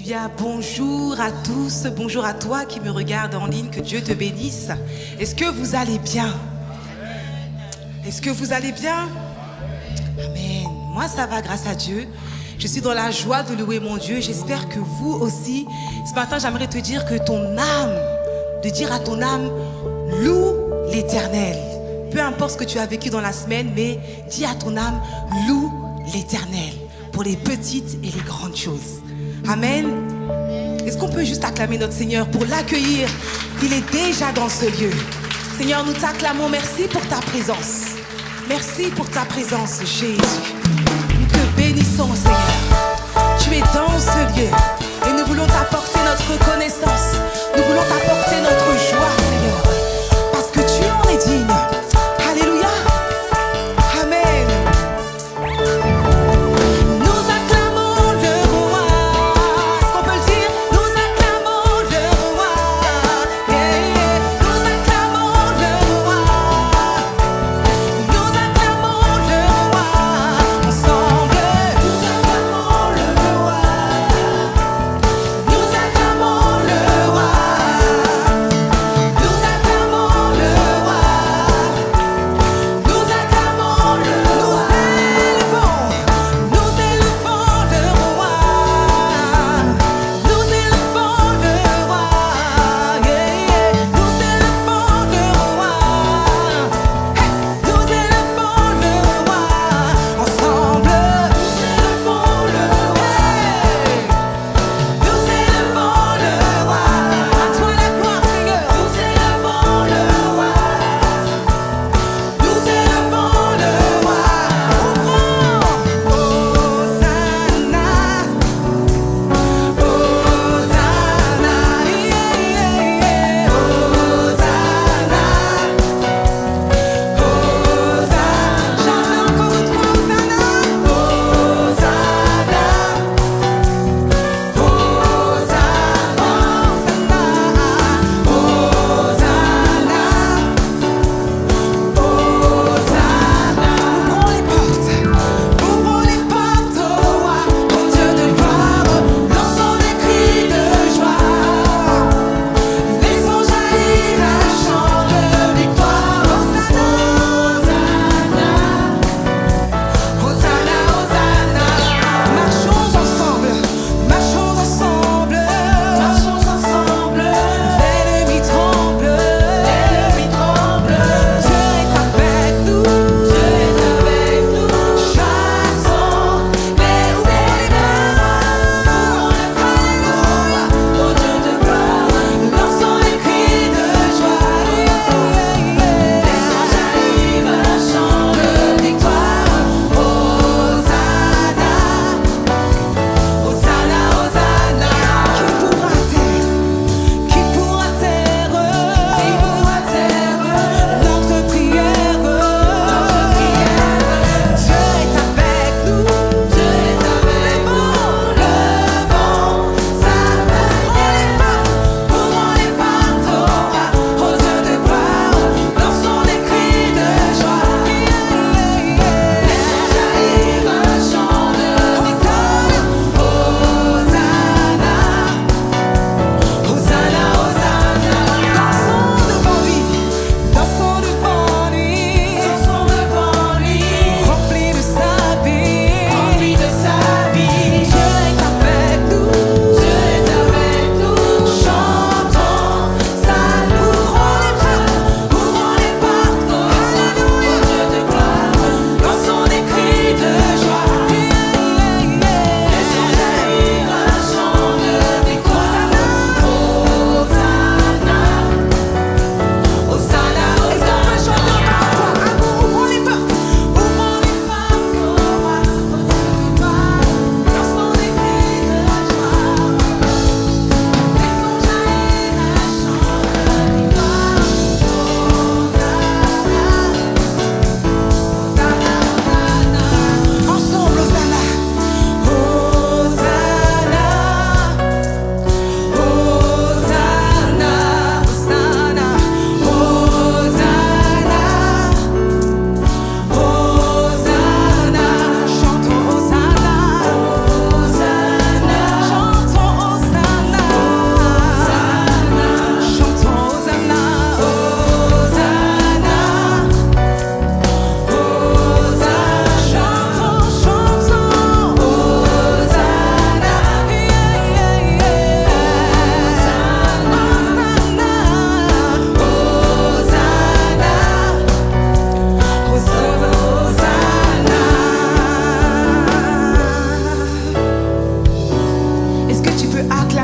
bien, bonjour à tous, bonjour à toi qui me regarde en ligne, que Dieu te bénisse. Est-ce que vous allez bien? Est-ce que vous allez bien? Amen. Moi, ça va grâce à Dieu. Je suis dans la joie de louer mon Dieu. J'espère que vous aussi. Ce matin, j'aimerais te dire que ton âme, de dire à ton âme, loue l'Éternel. Peu importe ce que tu as vécu dans la semaine, mais dis à ton âme, loue l'Éternel pour les petites et les grandes choses. Amen. Est-ce qu'on peut juste acclamer notre Seigneur pour l'accueillir? Il est déjà dans ce lieu. Seigneur, nous t'acclamons. Merci pour ta présence. Merci pour ta présence, Jésus. Nous te bénissons, Seigneur. Tu es dans ce lieu et nous voulons t'apporter notre reconnaissance. Nous voulons t'apporter notre joie, Seigneur, parce que tu en es digne. Alléluia. Amen. Ensemble, nous acclamons le roi.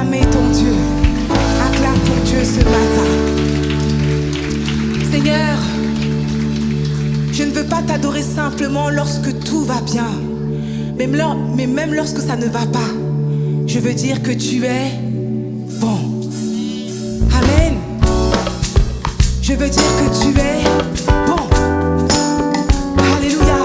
acclamer ton Dieu. Acclame ton Dieu ce matin. Seigneur, je ne veux pas t'adorer simplement lorsque tout va bien, mais même lorsque ça ne va pas. Je veux dire que tu es bon. Amen. Je veux dire que tu es bon. Alléluia.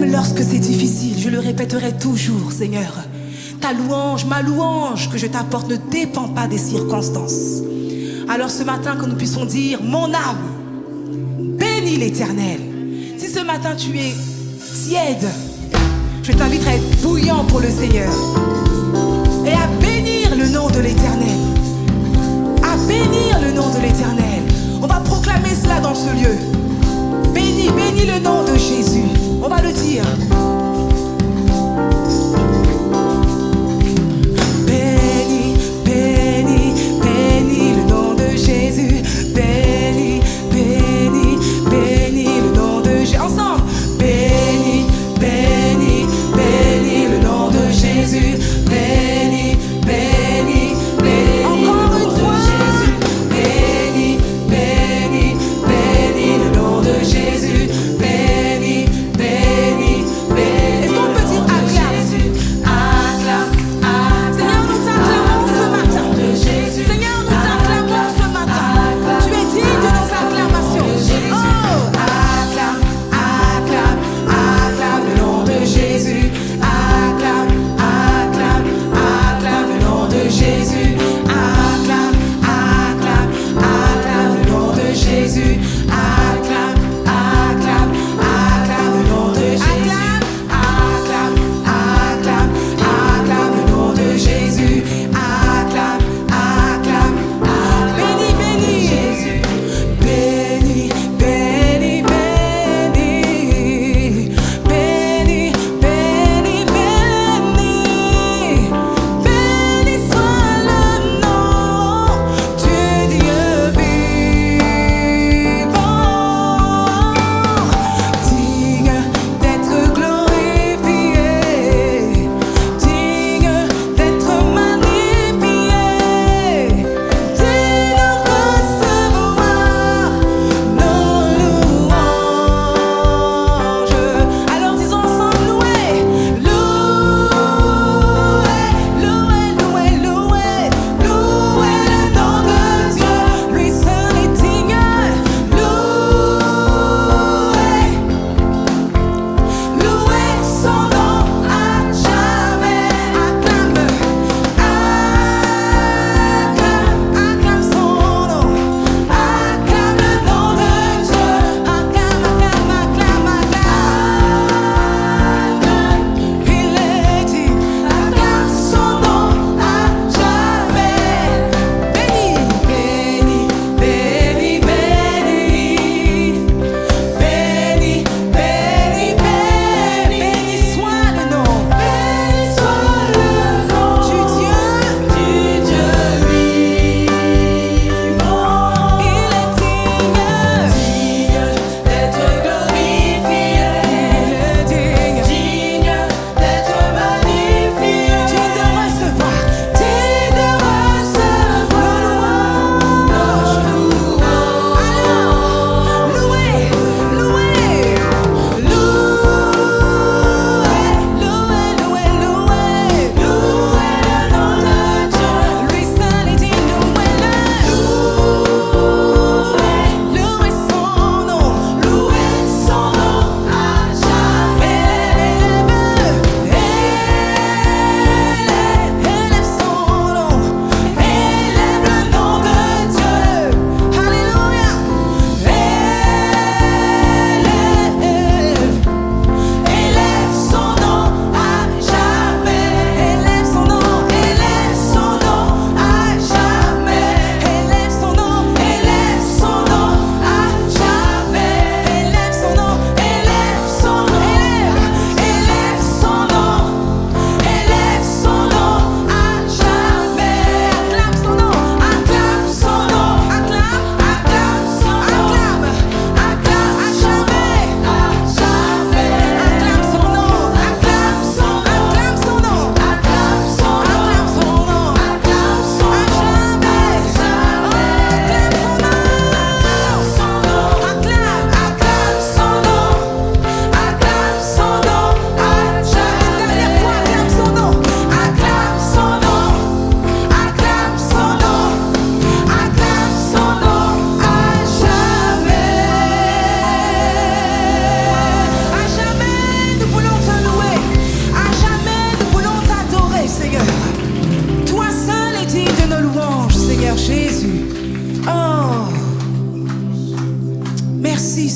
Lorsque c'est difficile, je le répéterai toujours, Seigneur. Ta louange, ma louange que je t'apporte ne dépend pas des circonstances. Alors ce matin, que nous puissions dire, mon âme, bénis l'Éternel. Si ce matin tu es tiède, je t'inviterai à être bouillant pour le Seigneur et à bénir le nom de l'Éternel. À bénir le nom de l'Éternel. On va proclamer cela dans ce lieu. Bénis, bénis le nom de Jésus. On va le dire. Bénis, bénis, bénis le nom de Jésus. Bénis, bénis, bénis le nom de Jésus. Ensemble. Bénis, bénis, bénis le nom de Jésus. Bénis, bénis, bénis. Encore une fois. Jésus. Bénis, bénis, bénis le nom de Jésus.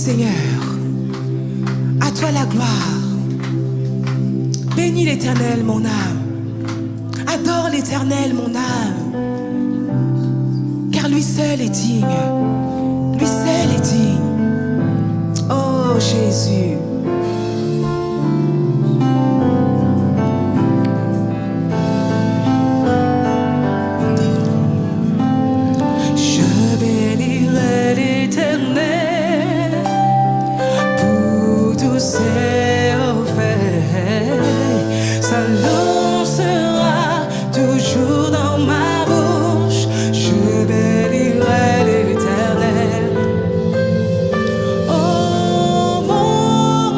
Seigneur. À toi la gloire. Bénis l'Éternel, mon âme. Adore l'Éternel, mon âme. Car lui seul est digne. Lui seul est digne. Oh Jésus. Oh mon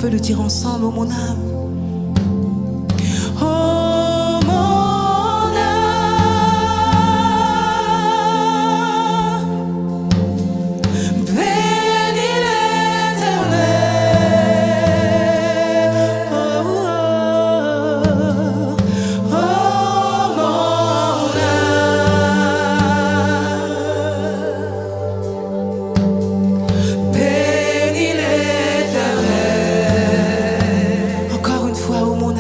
peut le dire ensemble, oh mon âme. Oh mon âme, bénis l'Éternel. Oh, oh, oh, mon âme, bénis l'Éternel. Encore une fois, oh mon âme.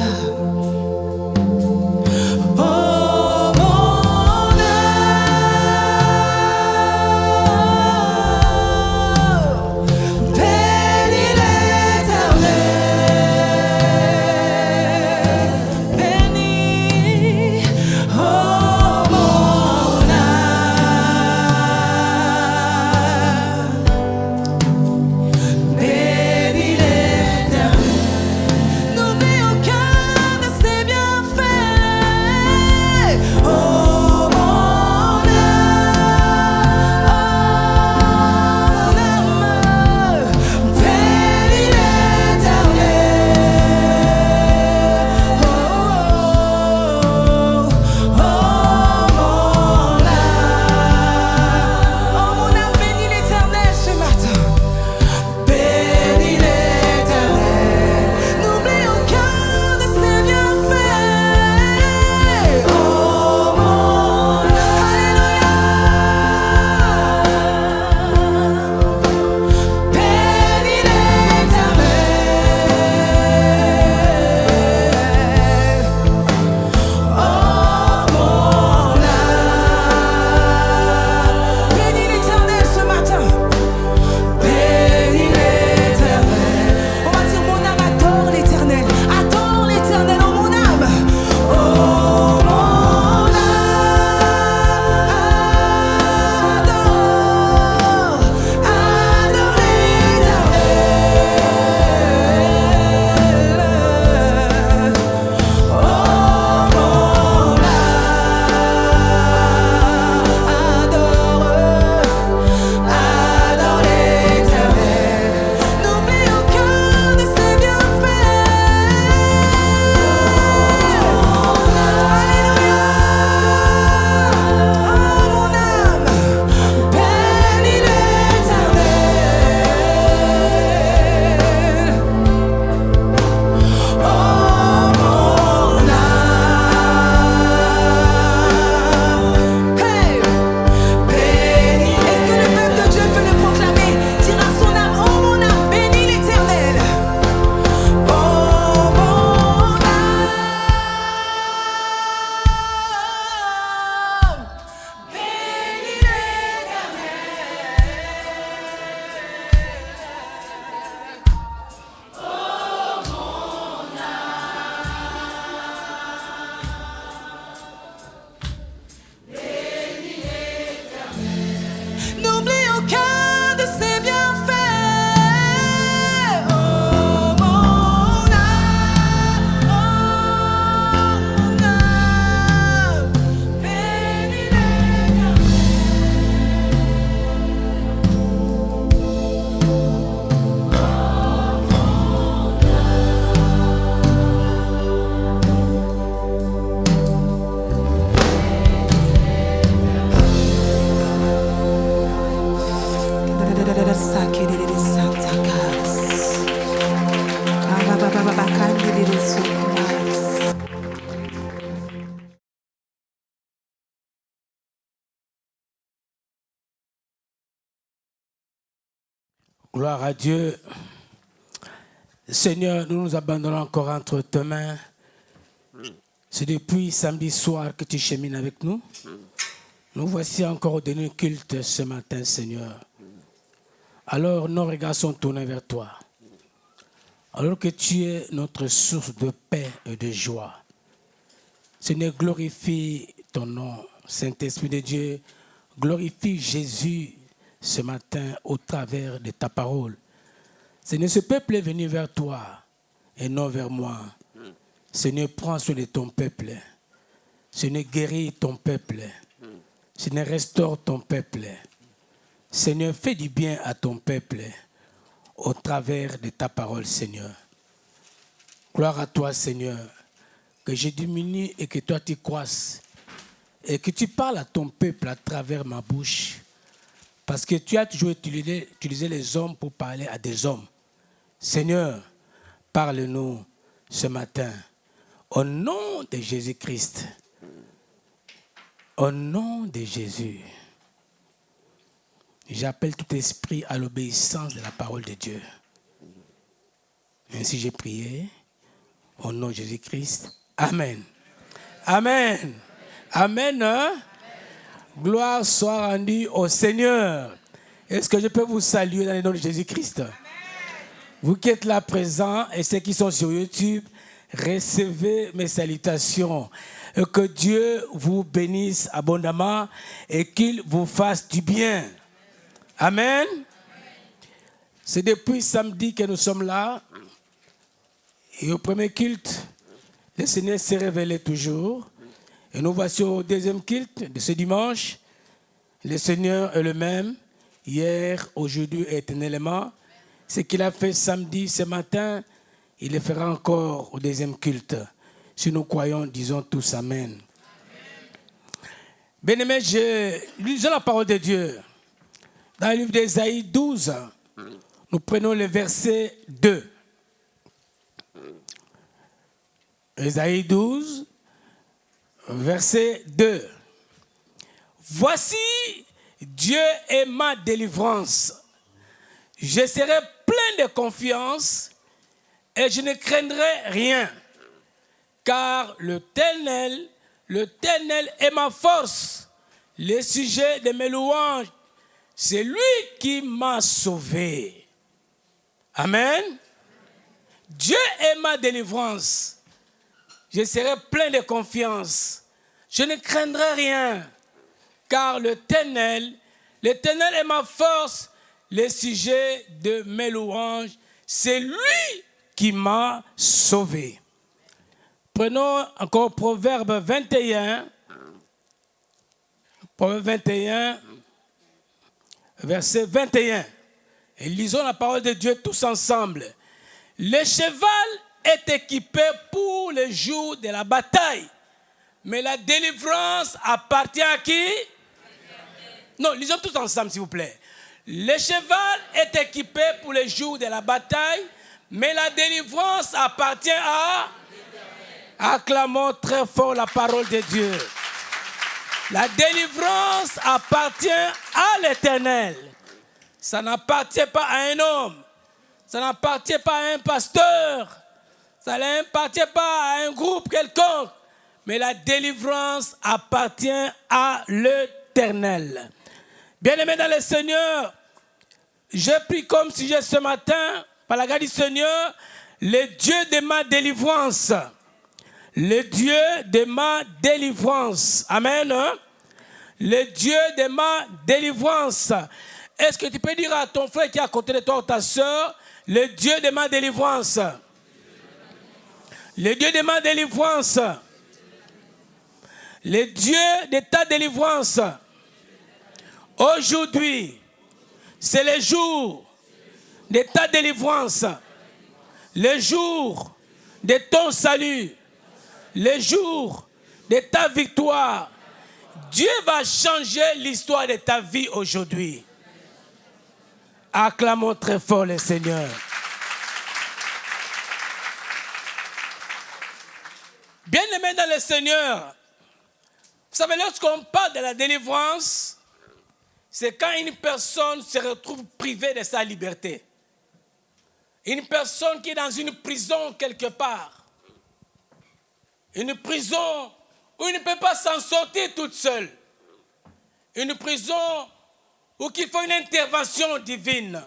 Gloire à Dieu. Seigneur, nous nous abandonnons encore entre tes mains. C'est depuis samedi soir que tu chemines avec nous. Nous voici encore au dernier culte ce matin, Seigneur. Alors nos regards sont tournés vers toi. Alors que tu es notre source de paix et de joie. Seigneur, glorifie ton nom. Saint-Esprit de Dieu, glorifie Jésus ce matin au travers de ta parole. Seigneur, ce peuple est venu vers toi et non vers moi. Seigneur, prends soin de ton peuple. Seigneur, guéris ton peuple. Seigneur, restaure ton peuple. Seigneur, fais du bien à ton peuple au travers de ta parole, Seigneur. Gloire à toi, Seigneur. Que je diminue et que toi tu croisses. Et que tu parles à ton peuple à travers ma bouche. Parce que tu as toujours utilisé les hommes pour parler à des hommes. Seigneur, parle-nous ce matin. Au nom de Jésus-Christ. Au nom de Jésus. J'appelle tout esprit à l'obéissance de la parole de Dieu. Ainsi j'ai prié. Au nom de Jésus-Christ. Amen. Amen. Amen. Hein? Gloire soit rendue au Seigneur. Est-ce que je peux vous saluer dans le nom de Jésus-Christ? Vous qui êtes là présents et ceux qui sont sur YouTube, recevez mes salutations. Que Dieu vous bénisse abondamment et qu'il vous fasse du bien. Amen. C'est depuis samedi que nous sommes là. Et au premier culte, le Seigneur s'est révélé toujours. Et nous voici au deuxième culte de ce dimanche. Le Seigneur est le même, hier, aujourd'hui et éternellement. Ce qu'il a fait samedi, ce matin, il le fera encore au deuxième culte. Si nous croyons, disons tous Amen. Bien-aimés, lisons la parole de Dieu. Dans le livre d'Ésaïe 12, nous prenons le verset 2. Ésaïe 12, verset 2. Voici, Dieu est ma délivrance. Je serai plein de confiance et je ne craindrai rien. Car l'Éternel est ma force. Le sujet de mes louanges, c'est lui qui m'a sauvé. Amen. Dieu est ma délivrance. Je serai plein de confiance. Je ne craindrai rien. Car l'Éternel est ma force. Le sujet de mes louanges, c'est lui qui m'a sauvé. Prenons encore Proverbe 21. Proverbe 21, verset 21. Et lisons la parole de Dieu tous ensemble. Le cheval est équipé pour le jour de la bataille. Mais la délivrance appartient à qui? Non, lisons tous ensemble, s'il vous plaît. Le cheval est équipé pour le jour de la bataille, mais la délivrance appartient à... Acclamons très fort la parole de Dieu. La délivrance appartient à l'Éternel. Ça n'appartient pas à un homme. Ça n'appartient pas à un pasteur. Ça n'appartient pas à un groupe quelconque. Mais la délivrance appartient à l'Éternel. Bien-aimés dans le Seigneur, je prie comme si ce matin, par la grâce du Seigneur, le Dieu de ma délivrance. Le Dieu de ma délivrance. Amen. Hein? Le Dieu de ma délivrance. Est-ce que tu peux dire à ton frère qui est à côté de toi ou ta soeur, le Dieu de ma délivrance. Le Dieu de ma délivrance. Le Dieu de ta délivrance. Aujourd'hui, c'est le jour de ta délivrance. Le jour de ton salut. Le jour de ta victoire. Dieu va changer l'histoire de ta vie aujourd'hui. Acclamons très fort le Seigneur. Bien-aimés dans le Seigneur, vous savez, lorsqu'on parle de la délivrance, c'est quand une personne se retrouve privée de sa liberté. Une personne qui est dans une prison quelque part. Une prison où il ne peut pas s'en sortir toute seule. Une prison où il faut une intervention divine.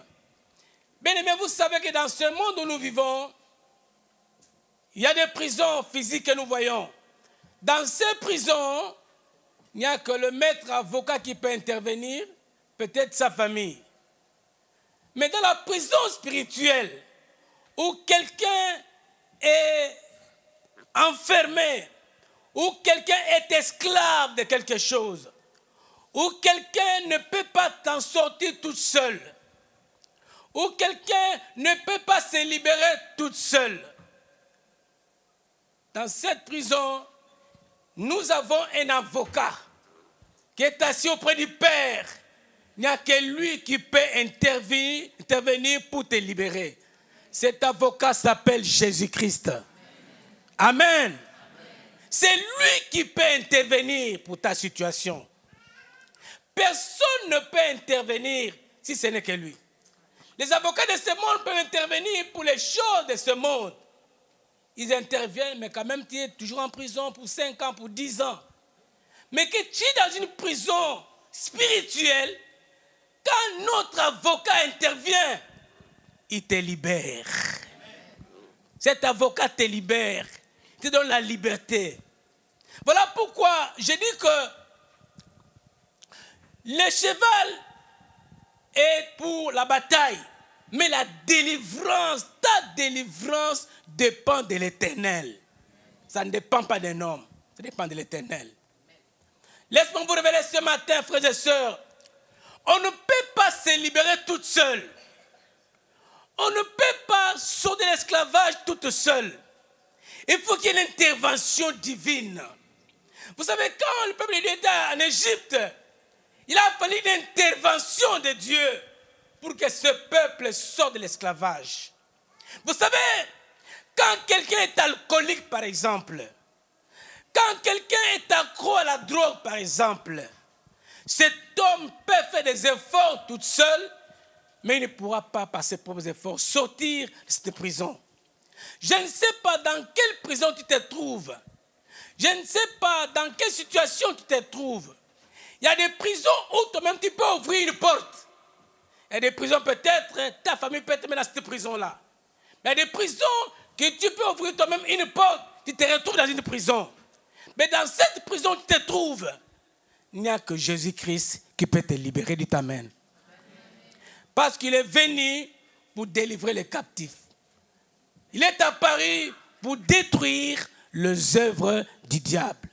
Bien aimé, vous savez que dans ce monde où nous vivons, il y a des prisons physiques que nous voyons. Dans ces prisons, il n'y a que le maître avocat qui peut intervenir, peut-être sa famille. Mais dans la prison spirituelle, où quelqu'un est enfermé, où quelqu'un est esclave de quelque chose, où quelqu'un ne peut pas t'en sortir toute seule, où quelqu'un ne peut pas se libérer toute seule. dans cette prison, nous avons un avocat qui est assis auprès du Père. Il n'y a que lui qui peut intervenir pour te libérer. Cet avocat s'appelle Jésus-Christ. Amen. C'est lui qui peut intervenir pour ta situation. Personne ne peut intervenir si ce n'est que lui. Les avocats de ce monde peuvent intervenir pour les choses de ce monde. Ils interviennent, mais quand même tu es toujours en prison pour 5 ans, pour 10 ans. Mais que tu es dans une prison spirituelle, quand notre avocat intervient, il te libère. Cet avocat te libère, te donne la liberté. Voilà pourquoi je dis que le cheval est pour la bataille, mais la délivrance, ta délivrance dépend de l'Éternel. Ça ne dépend pas d'un homme, ça dépend de l'Éternel. Laisse-moi vous révéler ce matin, frères et sœurs, on ne peut pas se libérer toute seule. On ne peut pas sauver l'esclavage toute seule. Il faut qu'il y ait une intervention divine. Vous savez, quand le peuple de Dieu était en Égypte, il a fallu une intervention de Dieu pour que ce peuple sorte de l'esclavage. Vous savez, quand quelqu'un est alcoolique, par exemple, quand quelqu'un est accro à la drogue, par exemple, cet homme peut faire des efforts tout seul, mais il ne pourra pas, par ses propres efforts, sortir de cette prison. Je ne sais pas dans quelle prison tu te trouves. Je ne sais pas dans quelle situation tu te trouves. Il y a des prisons où toi-même tu peux ouvrir une porte. Il y a des prisons peut-être, ta famille peut être dans cette prison-là. Mais il y a des prisons que tu peux ouvrir toi-même une porte, tu te retrouves dans une prison. Mais dans cette prison où tu te trouves, il n'y a que Jésus-Christ qui peut te libérer. Dis Amen. Parce qu'il est venu pour délivrer les captifs. Il est apparu pour détruire les œuvres du diable.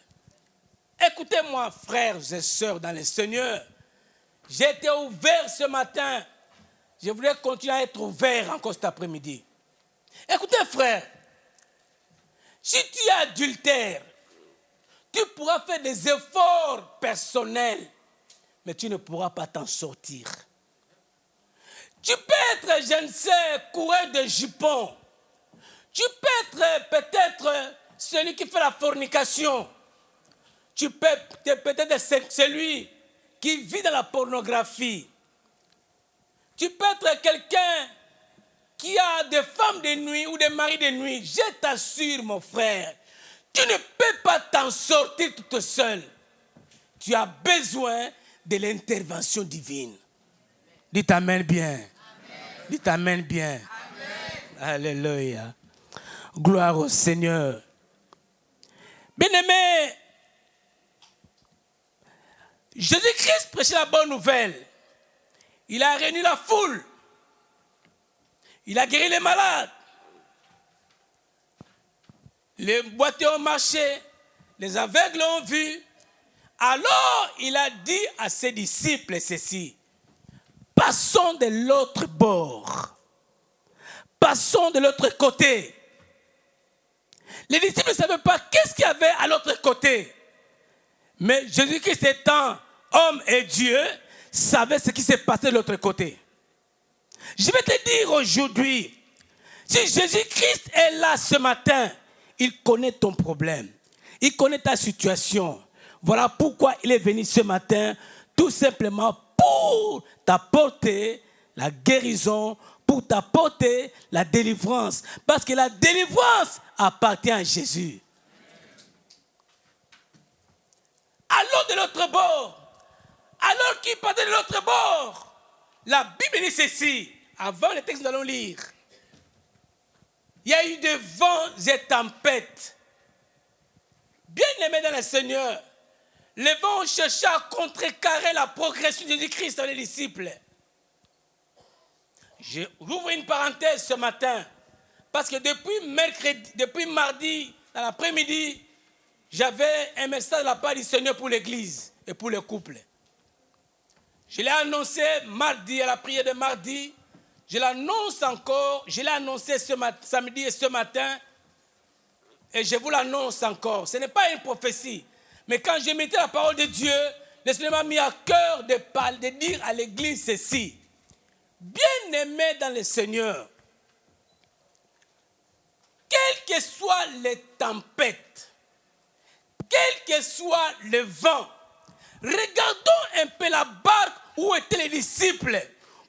Écoutez-moi, frères et sœurs dans le Seigneur. J'ai été ouvert ce matin. Je voudrais continuer à être ouvert encore cet après-midi. Écoutez, frère, si tu es adultère, tu pourras faire des efforts personnels, mais tu ne pourras pas t'en sortir. Tu peux être, je ne sais, coureur de jupons. Tu peux être peut-être celui qui fait la fornication. Tu peux peut-être être celui qui vit dans la pornographie. Tu peux être quelqu'un qui a des femmes de nuit ou des maris de nuit. Je t'assure, mon frère, tu ne peux pas t'en sortir toute seule. Tu as besoin de l'intervention divine. Dites Amen bien. Amen. Dites Amen bien. Amen. Alléluia. Gloire au Seigneur. Bien-aimé, Jésus-Christ prêchait la bonne nouvelle. Il a réuni la foule. Il a guéri les malades. Les boiteux ont marché. Les aveugles ont vu. Alors, il a dit à ses disciples ceci. Passons de l'autre bord. Passons de l'autre côté. Les disciples ne savaient pas qu'est-ce qu'il y avait à l'autre côté. Mais Jésus-Christ étant homme et Dieu, savait ce qui s'est passé de l'autre côté. Je vais te dire aujourd'hui, si Jésus-Christ est là ce matin, il connaît ton problème. Il connaît ta situation. Voilà pourquoi il est venu ce matin, tout simplement pour t'apporter la guérison, pour t'apporter la délivrance. Parce que la délivrance appartient à Jésus. Alors de l'autre bord, alors qu'il partait de l'autre bord, la Bible dit ceci, avant le texte que nous allons lire. Il y a eu des vents et tempêtes. Bien aimés dans le Seigneur, les vents ont cherché à contrecarrer la progression de Jésus-Christ dans les disciples. J'ouvre une parenthèse ce matin, parce que depuis mardi, dans l'après-midi, j'avais un message de la part du Seigneur pour l'église et pour les couples. Je l'ai annoncé mardi, à la prière de mardi. Je l'annonce encore. Je l'ai annoncé samedi et ce matin. Et je vous l'annonce encore, ce n'est pas une prophétie. Mais quand j'ai médité la parole de Dieu, le Seigneur m'a mis à cœur de dire à l'église ceci. Bien-aimés dans le Seigneur, quelles que soient les tempêtes, quel que soit le vent, regardons un peu la barque où étaient les disciples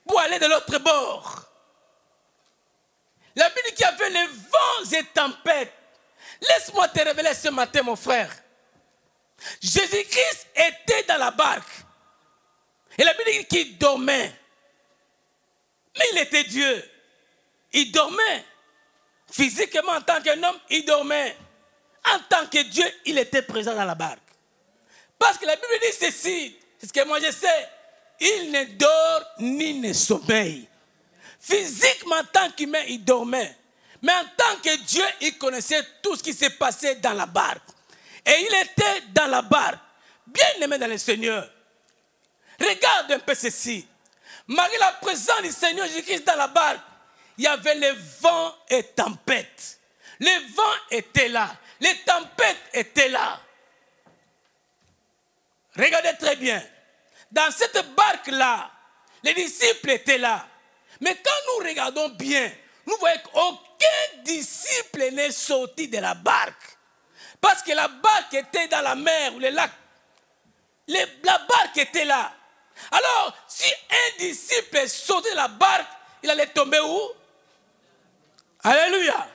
pour aller de l'autre bord. La Bible dit qu'il y avait les vents et tempêtes. Laisse-moi te révéler ce matin, mon frère. Jésus-Christ était dans la barque. Et la Bible dit qu'il dormait. Mais il était Dieu. Il dormait. Physiquement, en tant qu'un homme, il dormait. En tant que Dieu, il était présent dans la barque. Parce que la Bible dit ceci, c'est ce que moi je sais. Il ne dort ni ne sommeille. Physiquement, en tant qu'humain, il dormait. Mais en tant que Dieu, il connaissait tout ce qui s'est passé dans la barque. Et il était dans la barque, bien aimé dans le Seigneur. Regarde un peu ceci. Malgré la présence du Seigneur Jésus-Christ dans la barque, il y avait les vents et tempêtes. Les vents étaient là. Les tempêtes étaient là. Regardez très bien. Dans cette barque-là, les disciples étaient là. Mais quand nous regardons bien, nous voyons qu'aucun disciple n'est sorti de la barque. Parce que la barque était dans la mer ou le lac. La barque était là. Alors, si un disciple est sorti de la barque, il allait tomber où? Alléluia.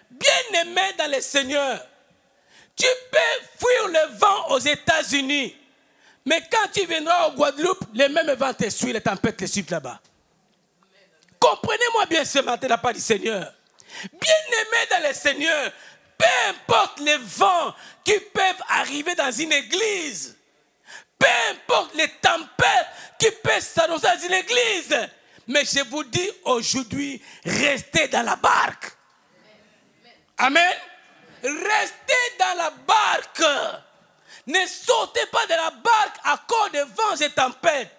Bien-aimé dans le Seigneur, tu peux fuir le vent aux États-Unis. Mais quand tu viendras au Guadeloupe, les mêmes vents te suivent, les tempêtes te suivent là-bas. Comprenez-moi bien ce matin de la part du Seigneur. Bien-aimé dans le Seigneur, peu importe les vents qui peuvent arriver dans une église, peu importe les tempêtes qui peuvent s'annoncer dans une église, mais je vous dis aujourd'hui, restez dans la barque. Amen. Restez dans la barque. Ne sautez pas de la barque à cause des vents et tempêtes.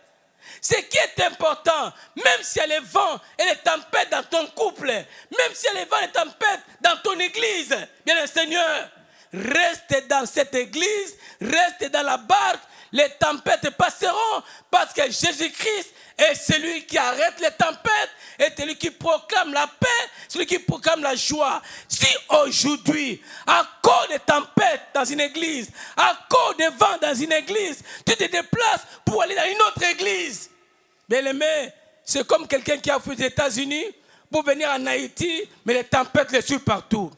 Ce qui est important, même s'il y a les vents et les tempêtes dans ton couple, même s'il y a les vents et les tempêtes dans ton église, bien le Seigneur, reste dans cette église, reste dans la barque, les tempêtes passeront parce que Jésus-Christ est celui qui arrête les tempêtes, est celui qui proclame la paix, celui qui proclame la joie. Si aujourd'hui, à cause des tempêtes dans une église, à cause des vents dans une église, tu te déplaces pour aller dans une autre église, bien aimé, c'est comme quelqu'un qui a fui des États-Unis pour venir en Haïti, mais les tempêtes les suivent partout.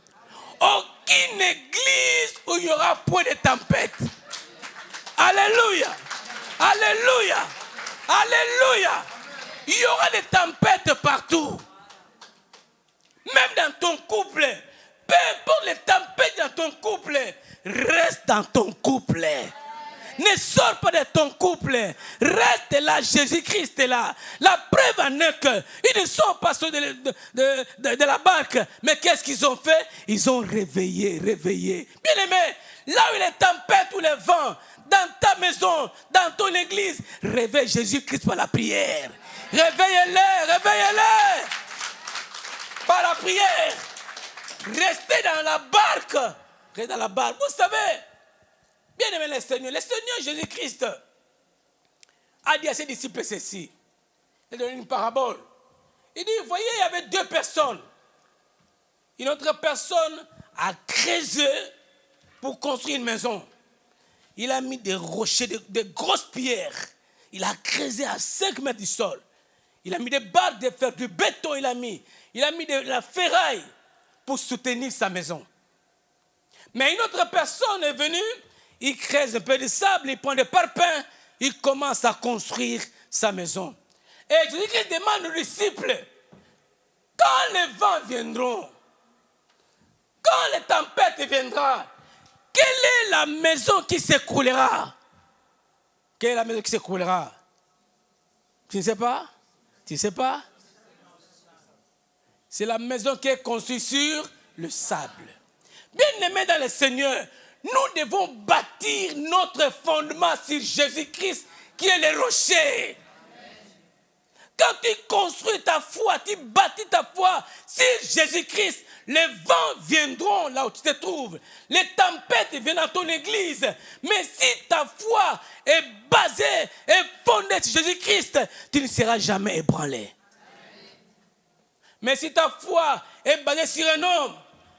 Aucune église où il y aura point de tempêtes. Alléluia. Alléluia. Alléluia. Il y aura des tempêtes partout. Même dans ton couple. Peu importe les tempêtes dans ton couple, reste dans ton couple. Ne sors pas de ton couple. Reste là, Jésus-Christ est là. La preuve en est qu'ils ne sont pas sortis de la barque. Mais qu'est-ce qu'ils ont fait? Ils ont réveillé. Bien aimé, là où il y a les tempêtes ou les vents, dans ta maison, dans ton église, réveille Jésus-Christ par la prière. Réveillez-les. Par la prière. Restez dans la barque. Restez dans la barque. Vous savez, bien aimé le Seigneur Jésus-Christ a dit à ses disciples ceci. Il a donné une parabole. Il dit, vous voyez, il y avait deux personnes. Une autre personne a creusé pour construire une maison. Il a mis des rochers, des grosses pierres. Il a creusé à 5 mètres du sol. Il a mis des barres de fer, du béton il a mis. Il a mis de la ferraille pour soutenir sa maison. Mais une autre personne est venue, il creuse un peu de sable, il prend des parpaings, il commence à construire sa maison. Et Jésus-Christ demande aux disciples, quand les vents viendront, quand les tempêtes viendront, quelle est la maison qui s'écroulera? Quelle est la maison qui s'écroulera? Tu ne sais pas? Tu ne sais pas? C'est la maison qui est construite sur le sable. Bien aimés dans le Seigneur, nous devons bâtir notre fondement sur Jésus-Christ qui est le rocher. Quand tu construis ta foi, tu bâtis ta foi sur Jésus-Christ, les vents viendront là où tu te trouves. Les tempêtes viennent dans ton église. Mais si ta foi est basée et fondée sur Jésus-Christ, tu ne seras jamais ébranlé. Mais si ta foi est basée sur un homme,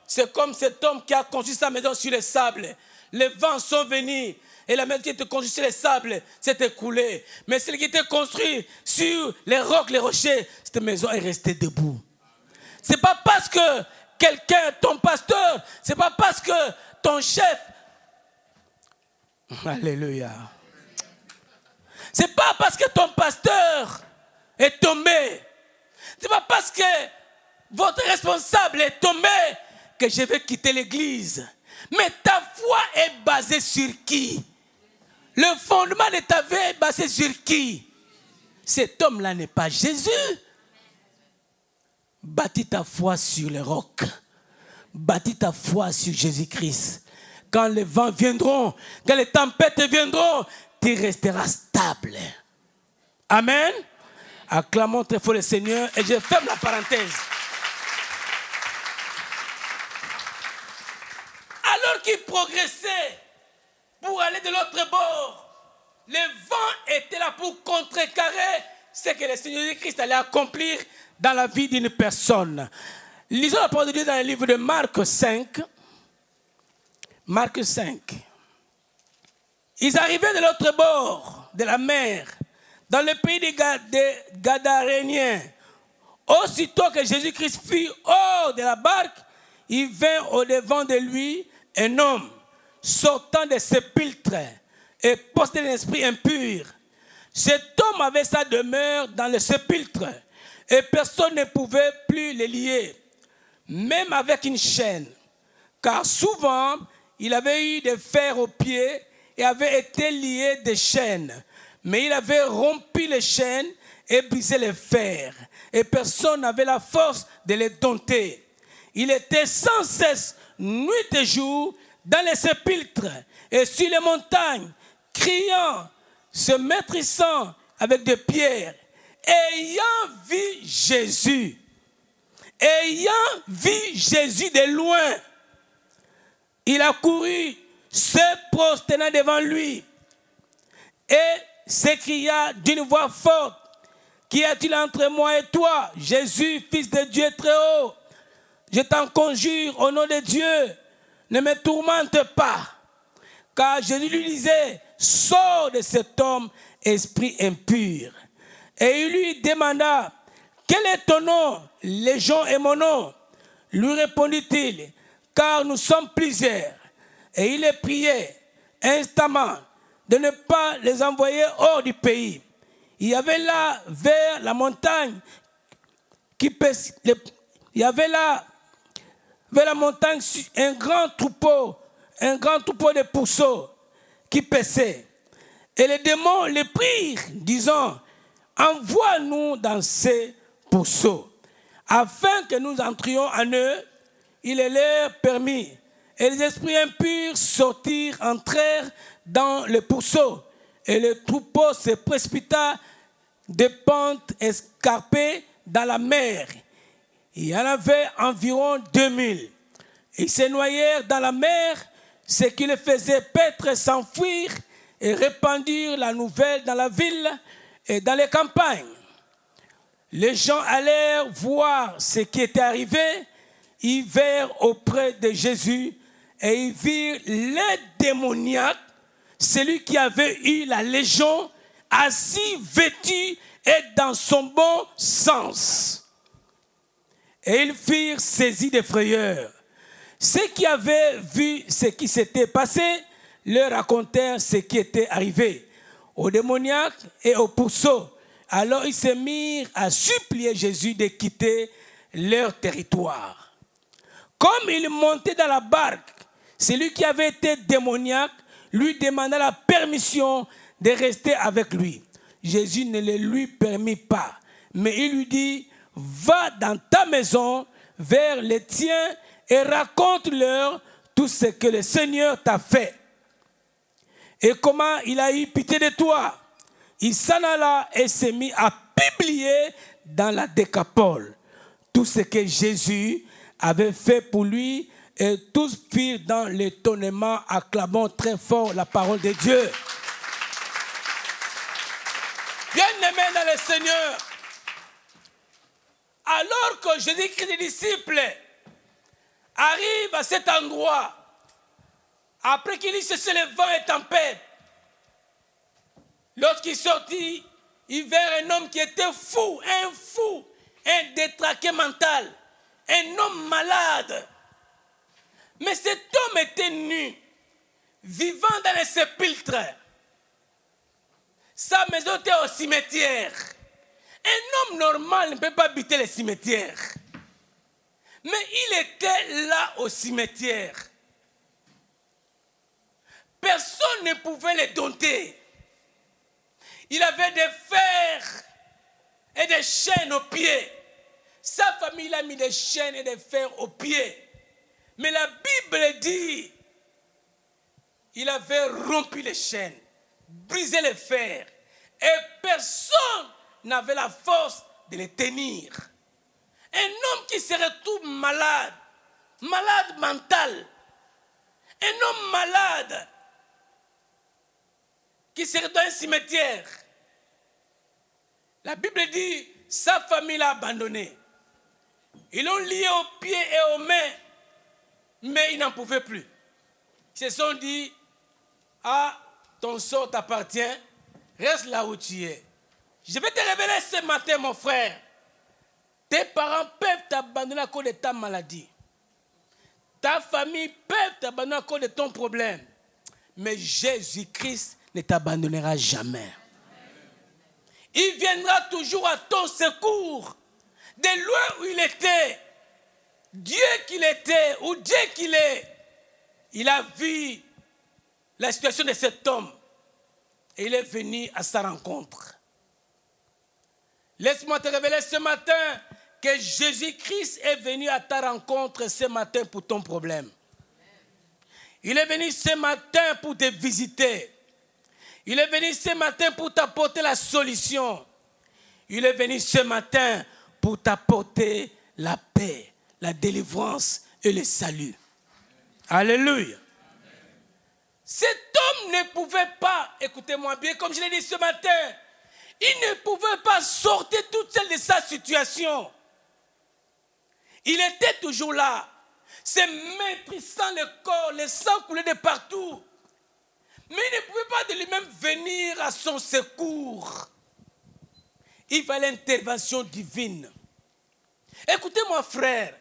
c'est comme cet homme qui a construit sa maison sur les sables. Les vents sont venus et la maison qui était construite sur les sables s'est écroulée. Mais celle qui était construite sur les rocs, les rochers, cette maison est restée debout. Ce n'est pas parce que quelqu'un, ton pasteur, ce n'est pas parce que ton chef, alléluia, ce n'est pas parce que ton pasteur est tombé, ce n'est pas parce que votre responsable est tombé que je vais quitter l'église. Mais ta foi est basée sur qui? Le fondement de ta vie est basé sur qui? Cet homme-là n'est pas Jésus. Bâtis ta foi sur les rocs. Bâtis ta foi sur Jésus-Christ. Quand les vents viendront, quand les tempêtes viendront, tu resteras stable. Amen. Acclamons très fort le Seigneur et je ferme la parenthèse. Alors qu'il progressait pour aller de l'autre bord, les vents étaient là pour contrecarrer ce que le Seigneur Jésus-Christ allait accomplir dans la vie d'une personne. Lisons la parole de Dieu dans le livre de Marc 5. Marc 5. Ils arrivaient de l'autre bord de la mer, dans le pays des Gadaréniens. Aussitôt que Jésus-Christ fut hors de la barque, il vint au-devant de lui un homme sortant des sépulcres et possédant un esprit impur. Cet homme avait sa demeure dans le sépulcre et personne ne pouvait plus le lier, même avec une chaîne, car souvent il avait eu des fers aux pieds et avait été lié des chaînes. Mais il avait rompu les chaînes et brisé les fers, et personne n'avait la force de les dompter. Il était sans cesse, nuit et jour, dans les sépulcres et sur les montagnes, criant, se maîtrisant avec des pierres. Ayant vu Jésus de loin, il a couru, se prosternant devant lui et s'écria d'une voix forte, qu'y a-t-il entre moi et toi, Jésus, fils de Dieu très haut? Je t'en conjure au nom de Dieu, ne me tourmente pas. Car Jésus lui disait, sors de cet homme, esprit impur. Et il lui demanda, quel est ton nom? Légion est mon nom. Lui répondit-il, car nous sommes plusieurs. Et il les priait instamment de ne pas les envoyer hors du pays. Il y avait là, vers la montagne, vers la montagne, un grand troupeau de pourceaux qui paissaient. Et les démons les prirent, disant, envoie-nous dans ces pourceaux, afin que nous entrions en eux. Il est leur permis. Et les esprits impurs sortirent, entrèrent dans le pourceau. Et le troupeau se précipita des pentes escarpées dans la mer. Il y en avait environ 2000. Ils se noyèrent dans la mer, ce qui les faisait paître s'enfuir et répandirent la nouvelle dans la ville et dans les campagnes. Les gens allèrent voir ce qui était arrivé. Ils vinrent auprès de Jésus et ils virent le démoniaque, celui qui avait eu la légion, assis, vêtu et dans son bon sens. Et ils furent saisis de frayeur. Ceux qui avaient vu ce qui s'était passé leur racontèrent ce qui était arrivé au démoniaque et au pourceau. Alors ils se mirent à supplier Jésus de quitter leur territoire. Comme il montait dans la barque, celui qui avait été démoniaque lui demanda la permission de rester avec lui. Jésus ne le lui permit pas, mais il lui dit, va dans ta maison vers les tiens et raconte-leur tout ce que le Seigneur t'a fait et comment il a eu pitié de toi. Il s'en alla et s'est mis à publier dans la Décapole tout ce que Jésus avait fait pour lui, et tous firent dans l'étonnement, acclamant très fort la parole de Dieu. Bien-aimés dans le Seigneur, alors que Jésus-Christ les disciples arrivent à cet endroit, après qu'il ait cessé le vent et tempête, lorsqu'il sortit, il vit un homme qui était fou, un détraqué mental, un homme malade. Mais cet homme était nu, vivant dans les sépulcres. Sa maison était au cimetière. Un homme normal ne peut pas habiter les cimetières. Mais il était là au cimetière. Personne ne pouvait le dompter. Il avait des fers et des chaînes aux pieds. Sa famille a mis des chaînes et des fers aux pieds. Mais la Bible dit, il avait rompu les chaînes, brisé les fers, et personne n'avait la force de les tenir. Un homme qui se retrouve malade, malade mental, un homme malade, qui se retrouve dans un cimetière. La Bible dit, sa famille l'a abandonné. Ils l'ont lié aux pieds et aux mains, mais ils n'en pouvaient plus. Ils se sont dit, ah, ton sort t'appartient, reste là où tu es. Je vais te révéler ce matin, mon frère. Tes parents peuvent t'abandonner à cause de ta maladie. Ta famille peut t'abandonner à cause de ton problème. Mais Jésus-Christ ne t'abandonnera jamais. Il viendra toujours à ton secours. De loin où il était, Dieu qu'il était ou Dieu qu'il est, il a vu la situation de cet homme et il est venu à sa rencontre. Laisse-moi te révéler ce matin que Jésus-Christ est venu à ta rencontre ce matin pour ton problème. Il est venu ce matin pour te visiter. Il est venu ce matin pour t'apporter la solution. Il est venu ce matin pour t'apporter la paix, la délivrance et le salut. Alléluia. Cet homme ne pouvait pas, écoutez-moi bien, comme je l'ai dit ce matin, il ne pouvait pas sortir toute seule de sa situation. Il était toujours là, se maîtrisant le corps, le sang coulait de partout. Mais il ne pouvait pas de lui-même venir à son secours. Il fallait l'intervention divine. Écoutez-moi, frère,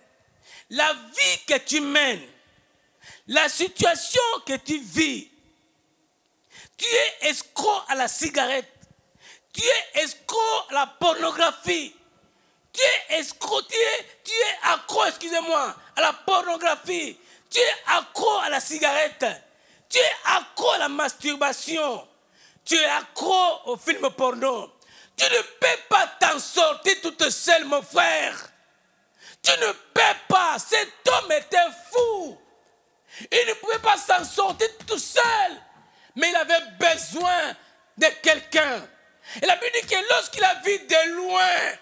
la vie que tu mènes, la situation que tu vis, tu es escroc à la cigarette, tu es escroc à la pornographie, tu es escroc, tu es accro, excusez-moi, à la pornographie, tu es accro à la cigarette, tu es accro à la masturbation, tu es accro au film porno. Tu ne peux pas t'en sortir toute seule, mon frère. Tu ne peux pas. Cet homme était fou. Il ne pouvait pas s'en sortir tout seul. Mais il avait besoin de quelqu'un. Et la Bible dit que lorsqu'il a vu de loin,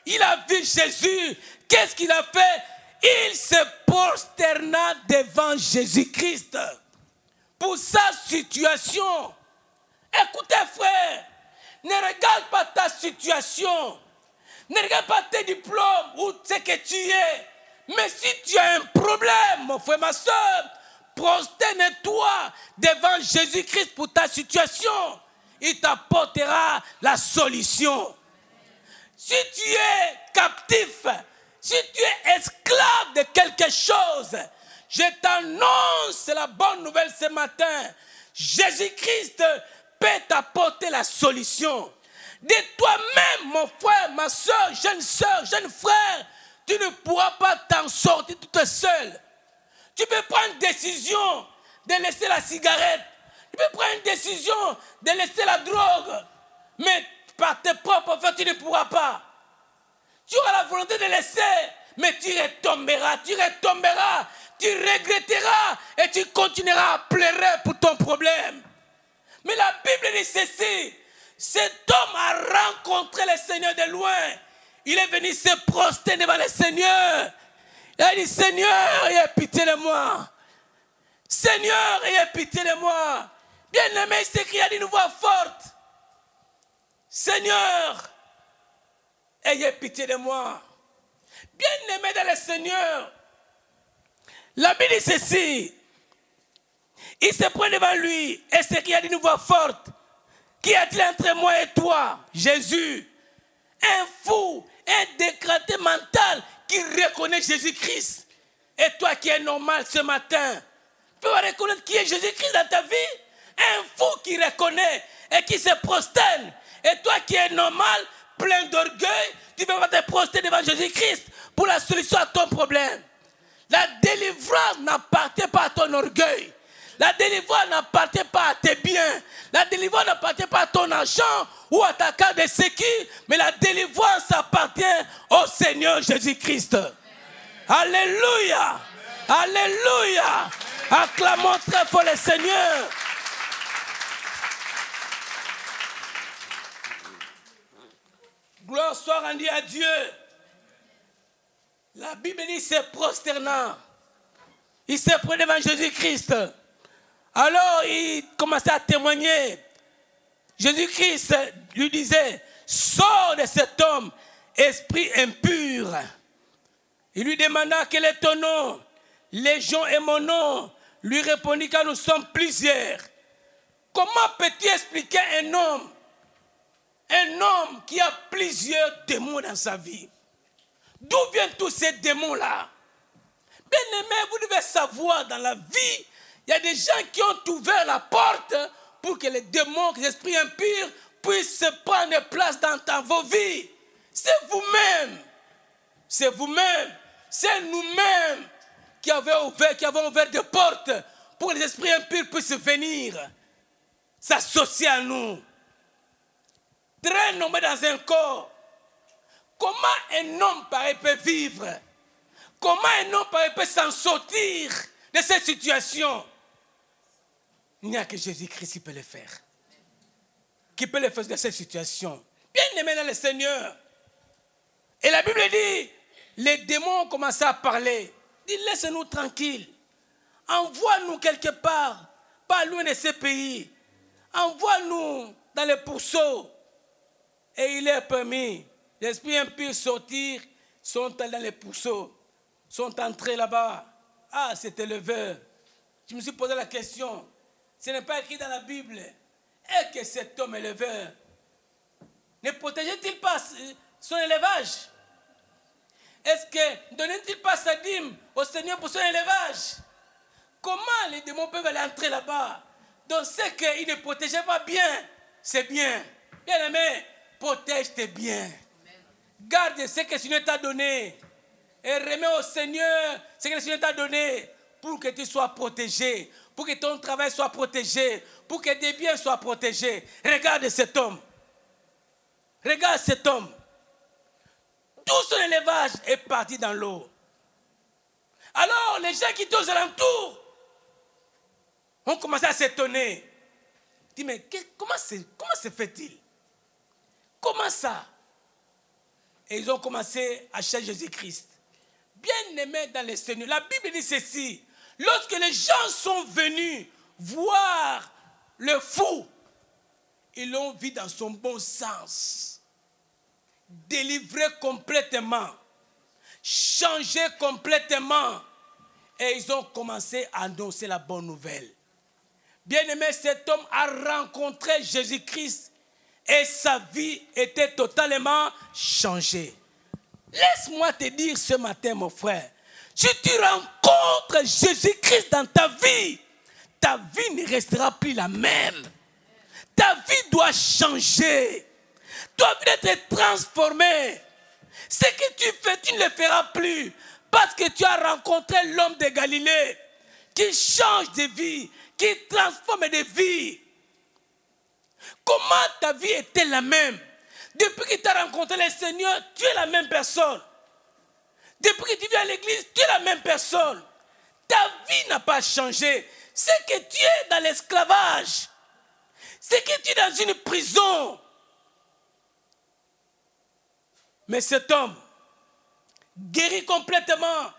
il a vu Jésus. Qu'est-ce qu'il a fait? Il se prosterna devant Jésus-Christ. Pour sa situation. Écoutez, frère. Ne regarde pas ta situation. Ne regarde pas tes diplômes ou ce que tu es. Mais si tu as un problème, mon frère, ma soeur, prosterne-toi devant Jésus-Christ pour ta situation. Il t'apportera la solution. Si tu es captif, si tu es esclave de quelque chose, je t'annonce la bonne nouvelle ce matin. Jésus-Christ peut t'apporter la solution. De toi-même, mon frère, ma soeur, jeune frère, tu ne pourras pas t'en sortir toute seule. Tu peux prendre une décision de laisser la cigarette. Tu peux prendre une décision de laisser la drogue. Mais par tes propres forces, tu ne pourras pas. Tu auras la volonté de laisser, mais tu retomberas, tu regretteras et tu continueras à pleurer pour ton problème. Mais la Bible dit ceci, cet homme a rencontré le Seigneur de loin. Il est venu se prosterner devant le Seigneur. Il a dit, Seigneur, ayez pitié de moi. Seigneur, ayez pitié de moi. Bien-aimé, il s'écrit d'une voix forte. Seigneur, ayez pitié de moi. Bien-aimé dans le Seigneur, la Bible dit ceci. Il se prend devant lui et s'écria d'une voix forte. Qu'y a-t-il entre moi et toi, Jésus? Un fou, un décrété mental qui reconnaît Jésus-Christ. Et toi qui es normal ce matin, tu vas reconnaître qui est Jésus-Christ dans ta vie? Un fou qui reconnaît et qui se prosterne. Et toi qui es normal, plein d'orgueil, tu vas te prosterner devant Jésus-Christ pour la solution à ton problème. La délivrance n'appartient pas à ton orgueil. La délivrance n'appartient pas à tes biens. La délivrance n'appartient pas à ton argent ou à ta carte de sécu, mais la délivrance appartient au Seigneur Jésus-Christ. Alléluia. Alléluia. Acclamons très fort le Seigneur. Gloire soit rendue à Dieu. La Bible dit c'est prosternant. Il s'est pris devant Jésus-Christ. Alors il commençait à témoigner. Jésus-Christ lui disait, sors de cet homme, esprit impur. Il lui demanda quel est ton nom. Légion est mon nom. Lui répondit, car nous sommes plusieurs. Comment peux-tu expliquer un homme qui a plusieurs démons dans sa vie? D'où viennent tous ces démons-là? Bien aimé, vous devez savoir, dans la vie, il y a des gens qui ont ouvert la porte pour que les démons, les esprits impurs puissent prendre place dans vos vies. C'est vous-même. C'est vous-même. C'est nous-mêmes qui avons ouvert des portes pour que les esprits impurs puissent venir s'associer à nous. Très nombreux dans un corps. Comment un homme pareil peut vivre? Comment un homme pareil peut s'en sortir de cette situation? Il n'y a que Jésus-Christ qui peut le faire. Qui peut le faire de cette situation. Bien aimé dans le Seigneur. Et la Bible dit, les démons ont commencé à parler. Dis, laisse-nous tranquilles. Envoie-nous quelque part, pas loin de ces pays. Envoie-nous dans les pourceaux. Et il est permis. Les esprits impurs sortir, sont allés dans les pourceaux, sont entrés là-bas. Ah, c'était le verre. Je me suis posé la question. Ce n'est pas écrit dans la Bible. Est-ce que cet homme éleveur ne protégeait-il pas son élevage? Est-ce que ne donnait-il pas sa dîme au Seigneur pour son élevage? Comment les démons peuvent aller entrer là-bas? Donc c'est qu'il ne protégeait pas bien ses biens. Bien aimé, protège tes biens. Garde ce que le Seigneur t'a donné. Et remets au Seigneur ce que le Seigneur t'a donné pour que tu sois protégé, pour que ton travail soit protégé, pour que tes biens soient protégés. Regarde cet homme. Regarde cet homme. Tout son élevage est parti dans l'eau. Alors, les gens qui étaient aux alentours ont commencé à s'étonner. Ils disent, mais comment se fait-il? Comment ça? Et ils ont commencé à chercher Jésus-Christ. Bien-aimé dans le Seigneur, la Bible dit ceci. Lorsque les gens sont venus voir le fou, ils l'ont vu dans son bon sens. Délivré complètement. Changé complètement. Et ils ont commencé à annoncer la bonne nouvelle. Bien-aimé, cet homme a rencontré Jésus-Christ et sa vie était totalement changée. Laisse-moi te dire ce matin, mon frère, si tu rencontres Jésus-Christ dans ta vie ne restera plus la même. Ta vie doit changer. Ta vie doit être transformée. Ce que tu fais, tu ne le feras plus. Parce que tu as rencontré l'homme de Galilée qui change de vie, qui transforme de vie. Comment ta vie était la même? Depuis que tu as rencontré le Seigneur, tu es la même personne. Depuis que tu viens à l'église, tu es la même personne. Ta vie n'a pas changé. C'est que tu es dans l'esclavage. C'est que tu es dans une prison. Mais cet homme, guéri complètement,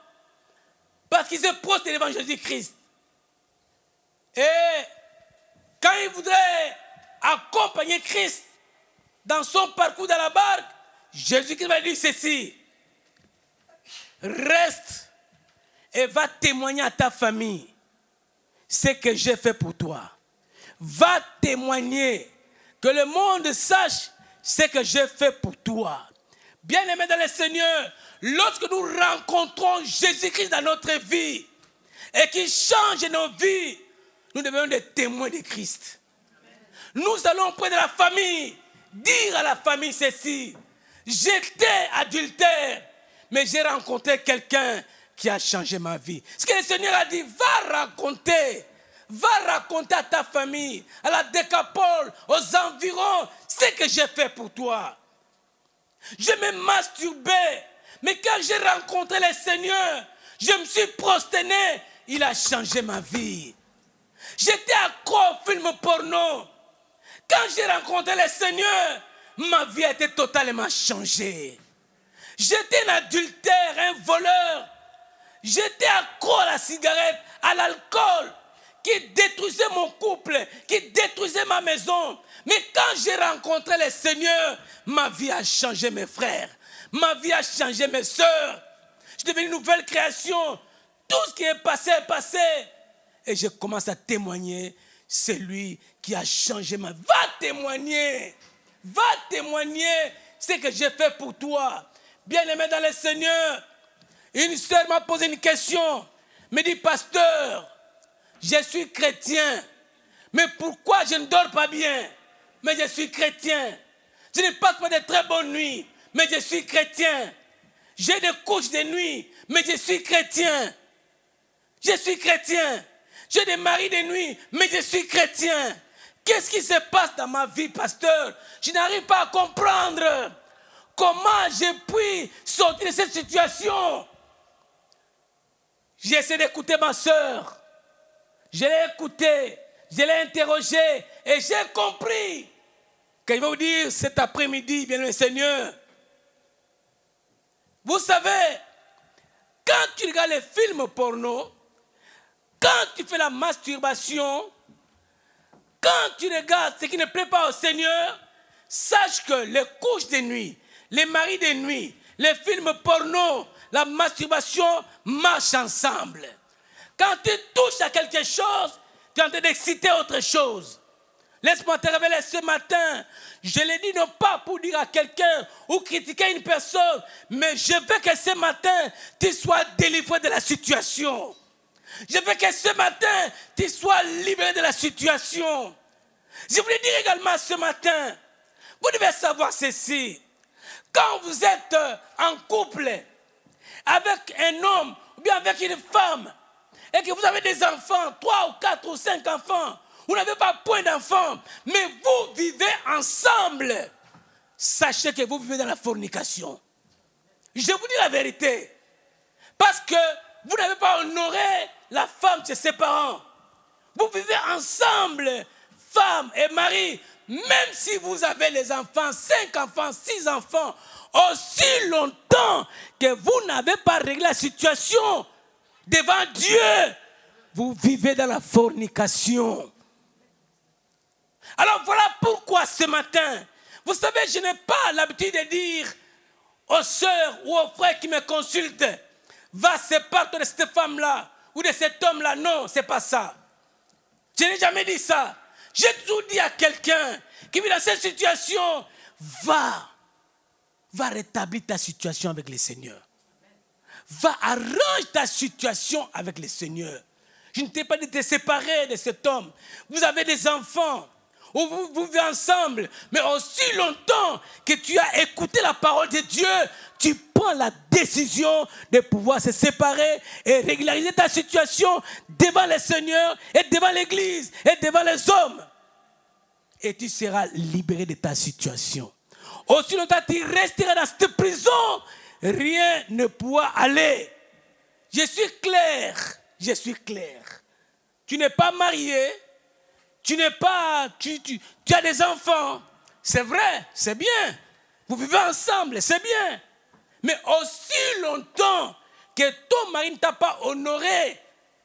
parce qu'il se prosterne devant Jésus-Christ. Et quand il voudrait accompagner Christ dans son parcours dans la barque, Jésus-Christ va lui dire ceci: reste et va témoigner à ta famille ce que j'ai fait pour toi. Va témoigner, que le monde sache ce que j'ai fait pour toi. Bien-aimés dans le Seigneur, lorsque nous rencontrons Jésus-Christ dans notre vie et qu'il change nos vies, nous devenons des témoins de Christ. Nous allons auprès de la famille dire à la famille ceci: j'étais adultère, mais j'ai rencontré quelqu'un qui a changé ma vie. Ce que le Seigneur a dit, va raconter à ta famille, à la Décapole, aux environs, ce que j'ai fait pour toi. Je me masturbais, mais quand j'ai rencontré le Seigneur, je me suis prosterné, il a changé ma vie. J'étais accro au film porno. Quand j'ai rencontré le Seigneur, ma vie a été totalement changée. J'étais un adultère, un voleur. J'étais accro à la cigarette, à l'alcool, qui détruisait mon couple, qui détruisait ma maison. Mais quand j'ai rencontré le Seigneur, ma vie a changé, mes frères. Ma vie a changé, mes sœurs. Je suis devenu une nouvelle création. Tout ce qui est passé est passé. Et je commence à témoigner. C'est lui qui a changé ma vie. Va témoigner ce que j'ai fait pour toi. Bien-aimé dans le Seigneur, une sœur m'a posé une question. Me dit: pasteur, je suis chrétien, mais pourquoi je ne dors pas bien? Mais je suis chrétien. Je ne passe pas de très bonnes nuits, mais je suis chrétien. J'ai des couches de nuit, mais je suis chrétien. Je suis chrétien. J'ai des maris de nuit, mais je suis chrétien. Qu'est-ce qui se passe dans ma vie, pasteur? Je n'arrive pas à comprendre comment je puis sortir de cette situation. J'ai essayé d'écouter ma soeur. Je l'ai écoutée, je l'ai interrogée et j'ai compris qu'il va vous dire cet après-midi, bien le Seigneur. Vous savez, quand tu regardes les films porno, quand tu fais la masturbation, quand tu regardes ce qui ne plaît pas au Seigneur, sache que les couches de nuit, les maris de nuit, les films porno, la masturbation marchent ensemble. Quand tu touches à quelque chose, tu es en train d'exciter autre chose. Laisse-moi te révéler ce matin. Je l'ai dit non pas pour dire à quelqu'un ou critiquer une personne, mais je veux que ce matin, tu sois délivré de la situation. Je veux que ce matin, tu sois libéré de la situation. Je voulais dire également ce matin, vous devez savoir ceci. Quand vous êtes en couple avec un homme ou bien avec une femme et que vous avez des enfants, 3 ou 4 ou 5 enfants, vous n'avez pas point d'enfants, mais vous vivez ensemble, sachez que vous vivez dans la fornication. Je vous dis la vérité. Parce que vous n'avez pas honoré la femme de ses parents. Vous vivez ensemble, femme et mari, même si vous avez les enfants, 5 enfants, 6 enfants, aussi longtemps que vous n'avez pas réglé la situation devant Dieu, vous vivez dans la fornication. Alors voilà pourquoi ce matin, vous savez, je n'ai pas l'habitude de dire aux sœurs ou aux frères qui me consultent, va séparer de cette femme-là ou de cet homme-là. Non, c'est pas ça. Je n'ai jamais dit ça. J'ai toujours dit à quelqu'un qui vit dans cette situation, va rétablir ta situation avec le Seigneur. Va arranger ta situation avec le Seigneur. Je ne t'ai pas dit de te séparer de cet homme. Vous avez des enfants. Ou vous vivez ensemble, mais aussi longtemps que tu as écouté la parole de Dieu, tu prends la décision de pouvoir se séparer et régulariser ta situation devant le Seigneur et devant l'Église et devant les hommes. Et tu seras libéré de ta situation. Aussi longtemps que tu resteras dans cette prison, rien ne pourra aller. Je suis clair. Tu n'es pas marié. Tu as des enfants, c'est vrai, c'est bien. Vous vivez ensemble, c'est bien. Mais aussi longtemps que ton mari mari ne t'a pas honoré,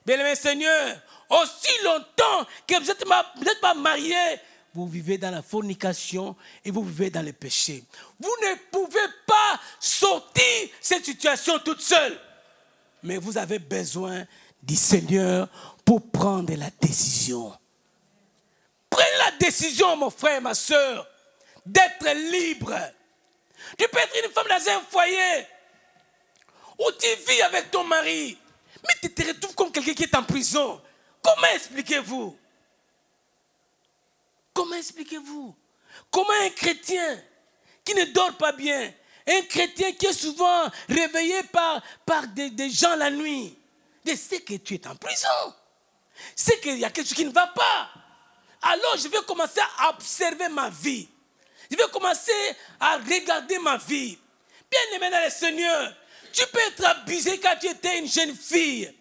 bien-aimé Seigneur, aussi longtemps que vous n'êtes pas mariés, vous vivez dans la fornication et vous vivez dans le péché. Vous ne pouvez pas sortir de cette situation toute seule. Mais vous avez besoin du Seigneur pour prendre la décision. Prenez la décision, mon frère et ma soeur, d'être libre. Tu peux être une femme dans un foyer où tu vis avec ton mari, mais tu te retrouves comme quelqu'un qui est en prison. Comment expliquez-vous? Comment expliquez-vous? Comment un chrétien qui ne dort pas bien, un chrétien qui est souvent réveillé par des gens la nuit, c'est que tu es en prison. C'est qu'il y a quelque chose qui ne va pas. Alors je vais commencer à observer ma vie. Je vais commencer à regarder ma vie. Bien-aimé dans le Seigneur, tu peux être abusé quand tu étais une jeune fille.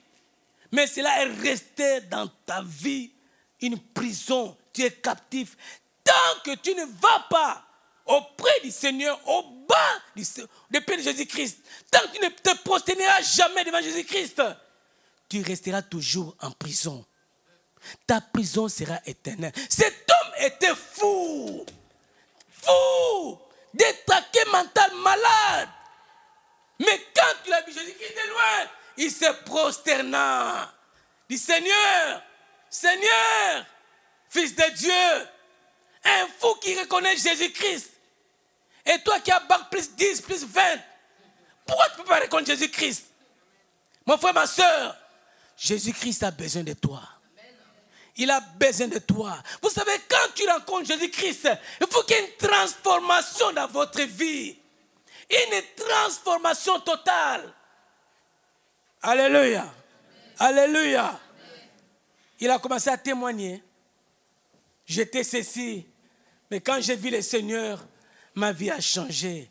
Mais cela est resté dans ta vie une prison. Tu es captif. Tant que tu ne vas pas auprès du Seigneur, au bas du Père de Jésus-Christ, tant que tu ne te prosterneras jamais devant Jésus-Christ, tu resteras toujours en prison. Ta prison sera éternelle. Cet homme était fou. Fou. Détraqué mental, malade. Mais quand il a vu Jésus-Christ de loin, il se prosterna. Il dit Seigneur, Seigneur, Fils de Dieu, un fou qui reconnaît Jésus-Christ. Et toi qui as bac plus 10, plus 20, pourquoi tu ne peux pas reconnaître Jésus-Christ? Mon frère, ma soeur, Jésus-Christ a besoin de toi. Il a besoin de toi. Vous savez, quand tu rencontres Jésus-Christ, il faut qu'il y ait une transformation dans votre vie. Une transformation totale. Alléluia. Alléluia. Il a commencé à témoigner. J'étais ceci. Mais quand j'ai vu le Seigneur, ma vie a changé.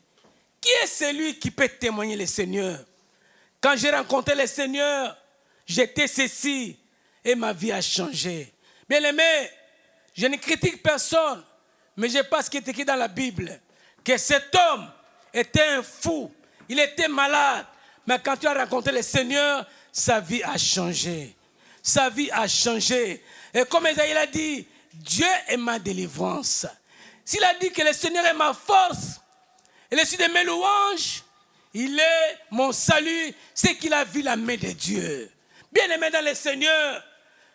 Qui est celui qui peut témoigner le Seigneur? Quand j'ai rencontré le Seigneur, j'étais ceci et ma vie a changé. Bien-aimé, je ne critique personne, mais je pense qu'il est écrit dans la Bible que cet homme était un fou, il était malade. Mais quand tu as rencontré le Seigneur, sa vie a changé. Sa vie a changé. Et comme Isaïe a dit, Dieu est ma délivrance. S'il a dit que le Seigneur est ma force, et le Seigneur de mes louanges, il est mon salut, c'est qu'il a vu la main de Dieu. Bien-aimé dans le Seigneur,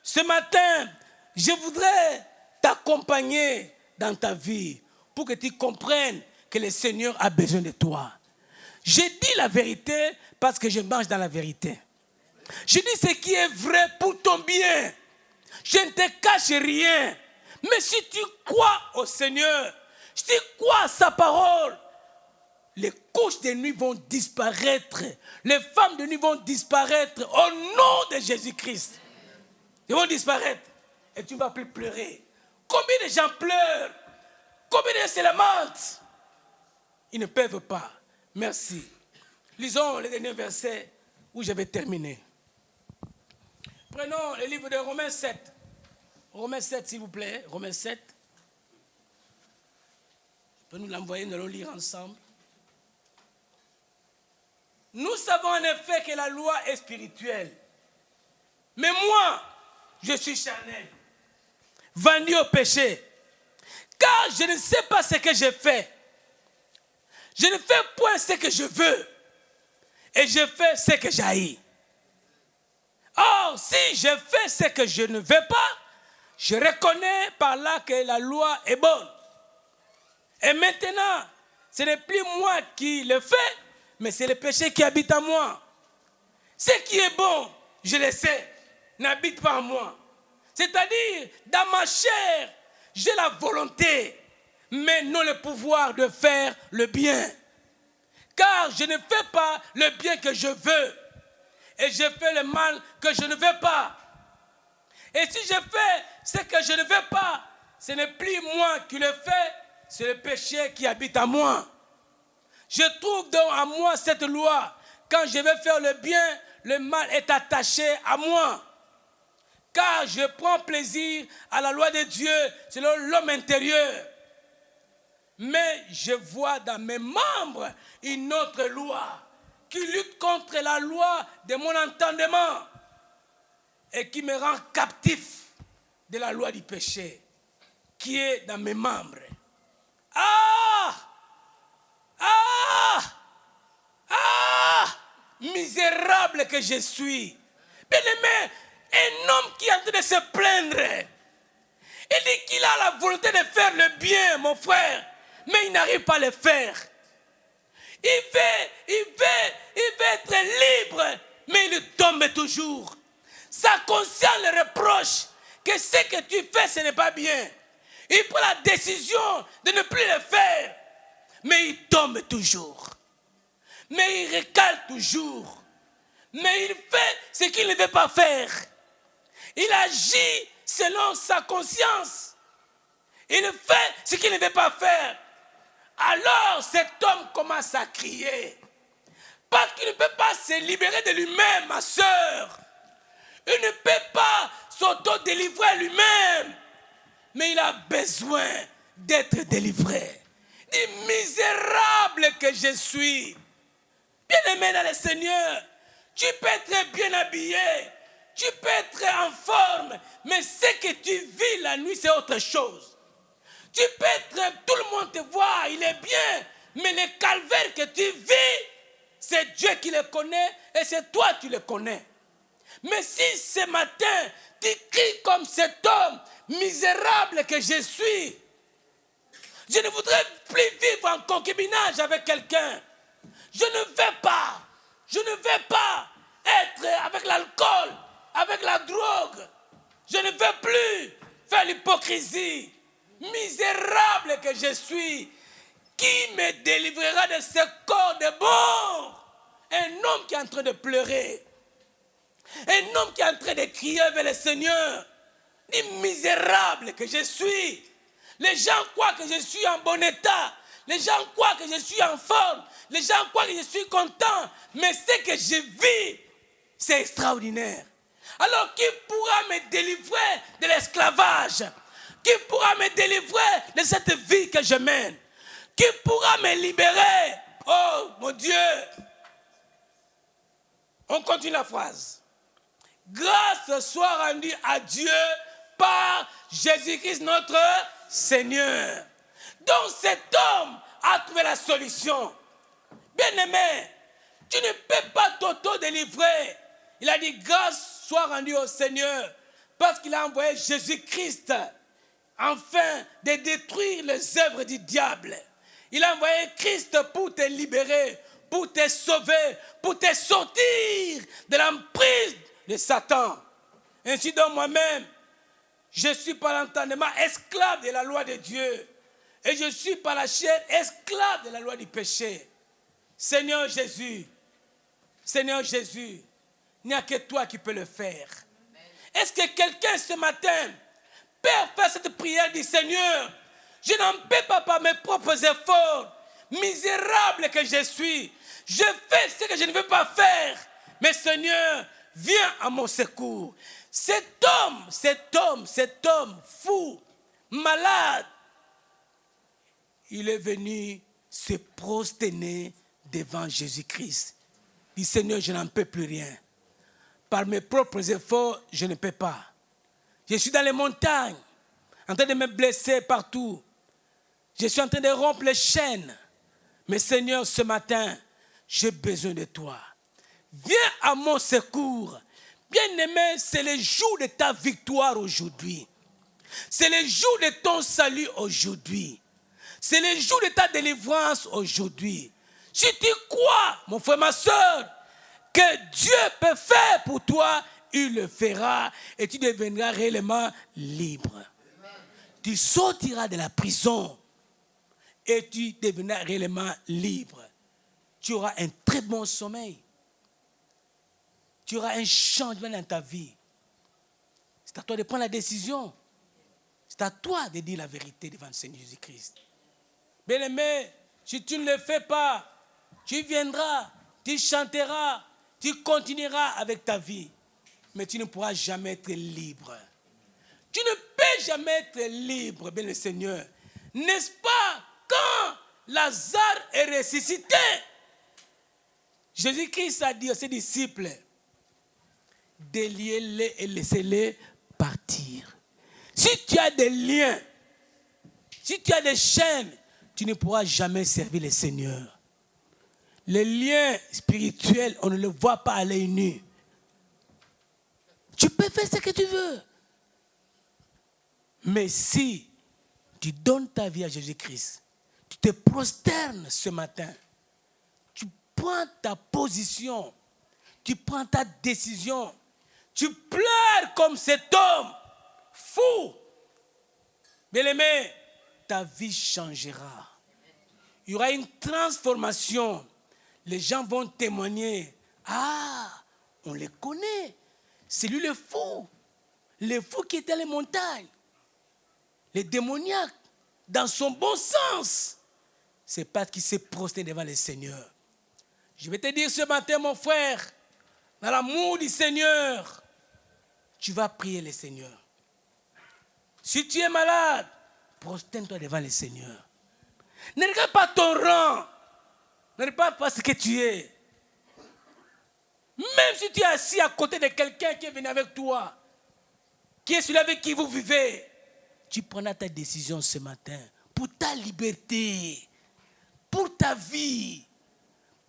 ce matin, je voudrais t'accompagner dans ta vie pour que tu comprennes que le Seigneur a besoin de toi. Je dis la vérité parce que je marche dans la vérité. Je dis ce qui est vrai pour ton bien. Je ne te cache rien. Mais si tu crois au Seigneur, si tu crois à sa parole, les couches de nuit vont disparaître. Les femmes de nuit vont disparaître au nom de Jésus-Christ. Ils vont disparaître. Et tu ne vas plus pleurer. Combien de gens pleurent? Combien de gens se lamentent? Ils ne peuvent pas. Merci. Lisons les derniers versets où je vais terminer. Prenons le livre de Romains 7. Romains 7, s'il vous plaît. Romains 7. Je peux nous l'envoyer, nous allons lire ensemble. Nous savons en effet que la loi est spirituelle. Mais moi, je suis charnel, vendu au péché. Car je ne sais pas ce que je fais. Je ne fais point ce que je veux. Et je fais ce que j'haïs. Or, si je fais ce que je ne veux pas, je reconnais par là que la loi est bonne. Et maintenant, ce n'est plus moi qui le fais, mais c'est le péché qui habite en moi. Ce qui est bon, je le sais, n'habite pas en moi. C'est-à-dire, dans ma chair, j'ai la volonté, mais non le pouvoir de faire le bien. Car je ne fais pas le bien que je veux, et je fais le mal que je ne veux pas. Et si je fais ce que je ne veux pas, ce n'est plus moi qui le fais, c'est le péché qui habite en moi. Je trouve donc en moi cette loi. Quand je vais faire le bien, le mal est attaché à moi. Car je prends plaisir à la loi de Dieu selon l'homme intérieur. Mais je vois dans mes membres une autre loi qui lutte contre la loi de mon entendement et qui me rend captif de la loi du péché qui est dans mes membres. Ah! Ah! Ah! Misérable que je suis. Bien-aimé, un homme qui est en train de se plaindre, il dit qu'il a la volonté de faire le bien, mon frère, mais il n'arrive pas à le faire. Il veut être libre, mais il tombe toujours. Sa conscience le reproche que ce que tu fais, ce n'est pas bien. Il prend la décision de ne plus le faire, mais il tombe toujours. Mais il recale toujours. Mais il fait ce qu'il ne veut pas faire. Il agit selon sa conscience. Il fait ce qu'il ne veut pas faire. Alors cet homme commence à crier. Parce qu'il ne peut pas se libérer de lui-même, ma soeur. Il ne peut pas s'auto-délivrer lui-même. Mais il a besoin d'être délivré. Dis, misérable que je suis. Bien-aimé dans le Seigneur, tu peux être bien habillé, tu peux être en forme, mais ce que tu vis la nuit, c'est autre chose. Tu peux être, tout le monde te voit, il est bien, mais le calvaire que tu vis, c'est Dieu qui le connaît et c'est toi qui le connais. Mais si ce matin, tu cries comme cet homme, misérable que je suis, je ne voudrais plus vivre en concubinage avec quelqu'un. Je ne veux pas être avec l'alcool, avec la drogue. Je ne veux plus faire l'hypocrisie. Misérable que je suis, qui me délivrera de ce corps de mort? Un homme qui est en train de pleurer. Un homme qui est en train de crier vers le Seigneur. Dis, misérable que je suis. Les gens croient que je suis en bon état. Les gens croient que je suis en forme. Les gens croient que je suis content. Mais ce que je vis, c'est extraordinaire. Alors, qui pourra me délivrer de l'esclavage? Qui pourra me délivrer de cette vie que je mène? Qui pourra me libérer? Oh, mon Dieu! On continue la phrase. Grâce soit rendue à Dieu par Jésus-Christ notre Seigneur. Donc cet homme a trouvé la solution. Bien-aimé, tu ne peux pas t'auto-délivrer. Il a dit grâce soit rendue au Seigneur parce qu'il a envoyé Jésus-Christ afin de détruire les œuvres du diable. Il a envoyé Christ pour te libérer, pour te sauver, pour te sortir de l'emprise de Satan. Ainsi donc moi-même, je suis par l'entendement esclave de la loi de Dieu. Et je suis par la chair esclave de la loi du péché. Seigneur Jésus, il n'y a que toi qui peux le faire. Est-ce que quelqu'un ce matin peut faire cette prière du Seigneur? Je n'en peux pas par mes propres efforts. Misérable que je suis. Je fais ce que je ne veux pas faire. Mais Seigneur, viens à mon secours. Cet homme fou, malade, il est venu se prosterner devant Jésus-Christ. Il dit, Seigneur, je n'en peux plus rien. Par mes propres efforts, je ne peux pas. Je suis dans les montagnes, en train de me blesser partout. Je suis en train de rompre les chaînes. Mais Seigneur, ce matin, j'ai besoin de toi. Viens à mon secours. Bien-aimé, c'est le jour de ta victoire aujourd'hui. C'est le jour de ton salut aujourd'hui. C'est le jour de ta délivrance aujourd'hui. Si tu crois, mon frère, ma soeur, que Dieu peut faire pour toi, il le fera et tu deviendras réellement libre. Tu sortiras de la prison et tu deviendras réellement libre. Tu auras un très bon sommeil. Tu auras un changement dans ta vie. C'est à toi de prendre la décision. C'est à toi de dire la vérité devant le Seigneur Jésus-Christ. Bien-aimé, si tu ne le fais pas, tu viendras, tu chanteras, tu continueras avec ta vie. Mais tu ne pourras jamais être libre. Tu ne peux jamais être libre, bien le Seigneur. N'est-ce pas, quand Lazare est ressuscité, Jésus-Christ a dit à ses disciples, déliez-les et laissez-les partir. Si tu as des liens, si tu as des chaînes, tu ne pourras jamais servir le Seigneur. Les liens spirituels, on ne les voit pas à l'œil nu. Tu peux faire ce que tu veux. Mais si tu donnes ta vie à Jésus-Christ, tu te prosternes ce matin, tu prends ta position, tu prends ta décision, tu pleures comme cet homme fou. Bien-aimé, ta vie changera. Il y aura une transformation. Les gens vont témoigner. Ah, on les connaît. C'est lui le fou qui est dans les montagnes. Les démoniaques, dans son bon sens. C'est parce qu'il s'est prosterné devant le Seigneur. Je vais te dire ce matin, mon frère, dans l'amour du Seigneur, tu vas prier le Seigneur. Si tu es malade, prosterne-toi devant le Seigneur. Ne regarde pas ton rang. Ne regarde pas ce que tu es. Même si tu es assis à côté de quelqu'un qui est venu avec toi, qui est celui avec qui vous vivez, tu prendras ta décision ce matin pour ta liberté, pour ta vie,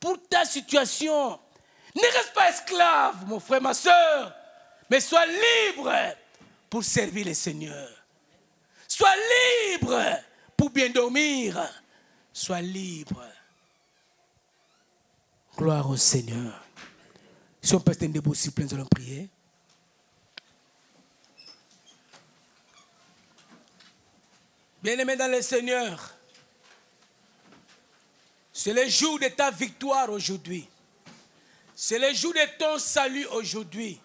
pour ta situation. Ne reste pas esclave, mon frère, ma soeur, mais sois libre pour servir le Seigneur. Sois libre pour bien dormir. Sois libre. Gloire au Seigneur. Si on peut se tenir debout, s'il vous plaît, nous allons prier. Bien-aimé dans le Seigneur, c'est le jour de ta victoire aujourd'hui. C'est le jour de ton salut aujourd'hui.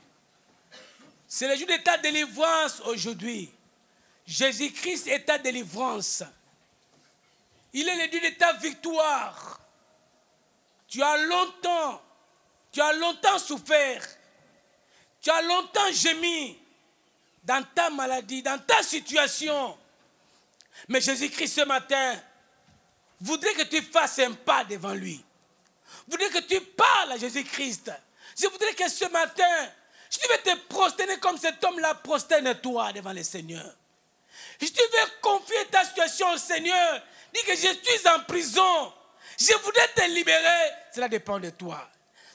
C'est le jour de ta délivrance aujourd'hui. Jésus-Christ est ta délivrance. Il est le Dieu de ta victoire. Tu as longtemps souffert. Tu as longtemps gémi dans ta maladie, dans ta situation. Mais Jésus-Christ ce matin voudrait que tu fasses un pas devant lui. Voudrait que tu parles à Jésus-Christ. Je voudrais que ce matin, si tu veux te prosterner comme cet homme-là, prosterne-toi devant le Seigneur. Si tu veux confier ta situation au Seigneur, dis que je suis en prison. Je voudrais te libérer. Cela dépend de toi.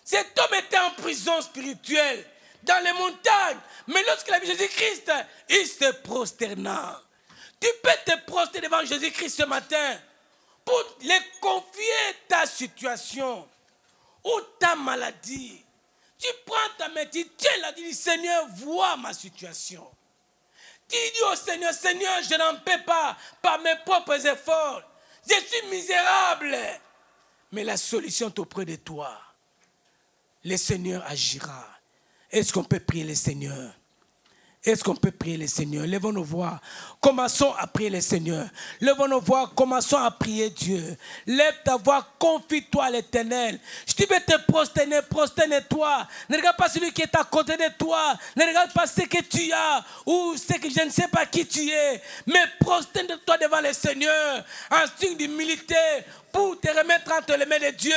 Cet homme était en prison spirituelle, dans les montagnes. Mais lorsqu'il a vu Jésus-Christ, il se prosterna. Tu peux te prosterner devant Jésus-Christ ce matin pour lui confier ta situation ou ta maladie. Tu prends ta main, tu tiens là, tu dis Seigneur, vois ma situation. Tu dis au Seigneur, Seigneur, je n'en peux pas par mes propres efforts. Je suis misérable. Mais la solution est auprès de toi. Le Seigneur agira. Est-ce qu'on peut prier le Seigneur? Est-ce qu'on peut prier le Seigneur? Lèvons nos voix. Commençons à prier le Seigneur. Lèvons nos voix. Commençons à prier Dieu. Lève ta voix. Confie-toi à l'Éternel. Si tu veux te prosterner, prosterne-toi. Ne regarde pas celui qui est à côté de toi. Ne regarde pas ce que tu as ou ce que je ne sais pas qui tu es. Mais prosterne-toi devant le Seigneur en signe d'humilité, pour te remettre entre les mains de Dieu,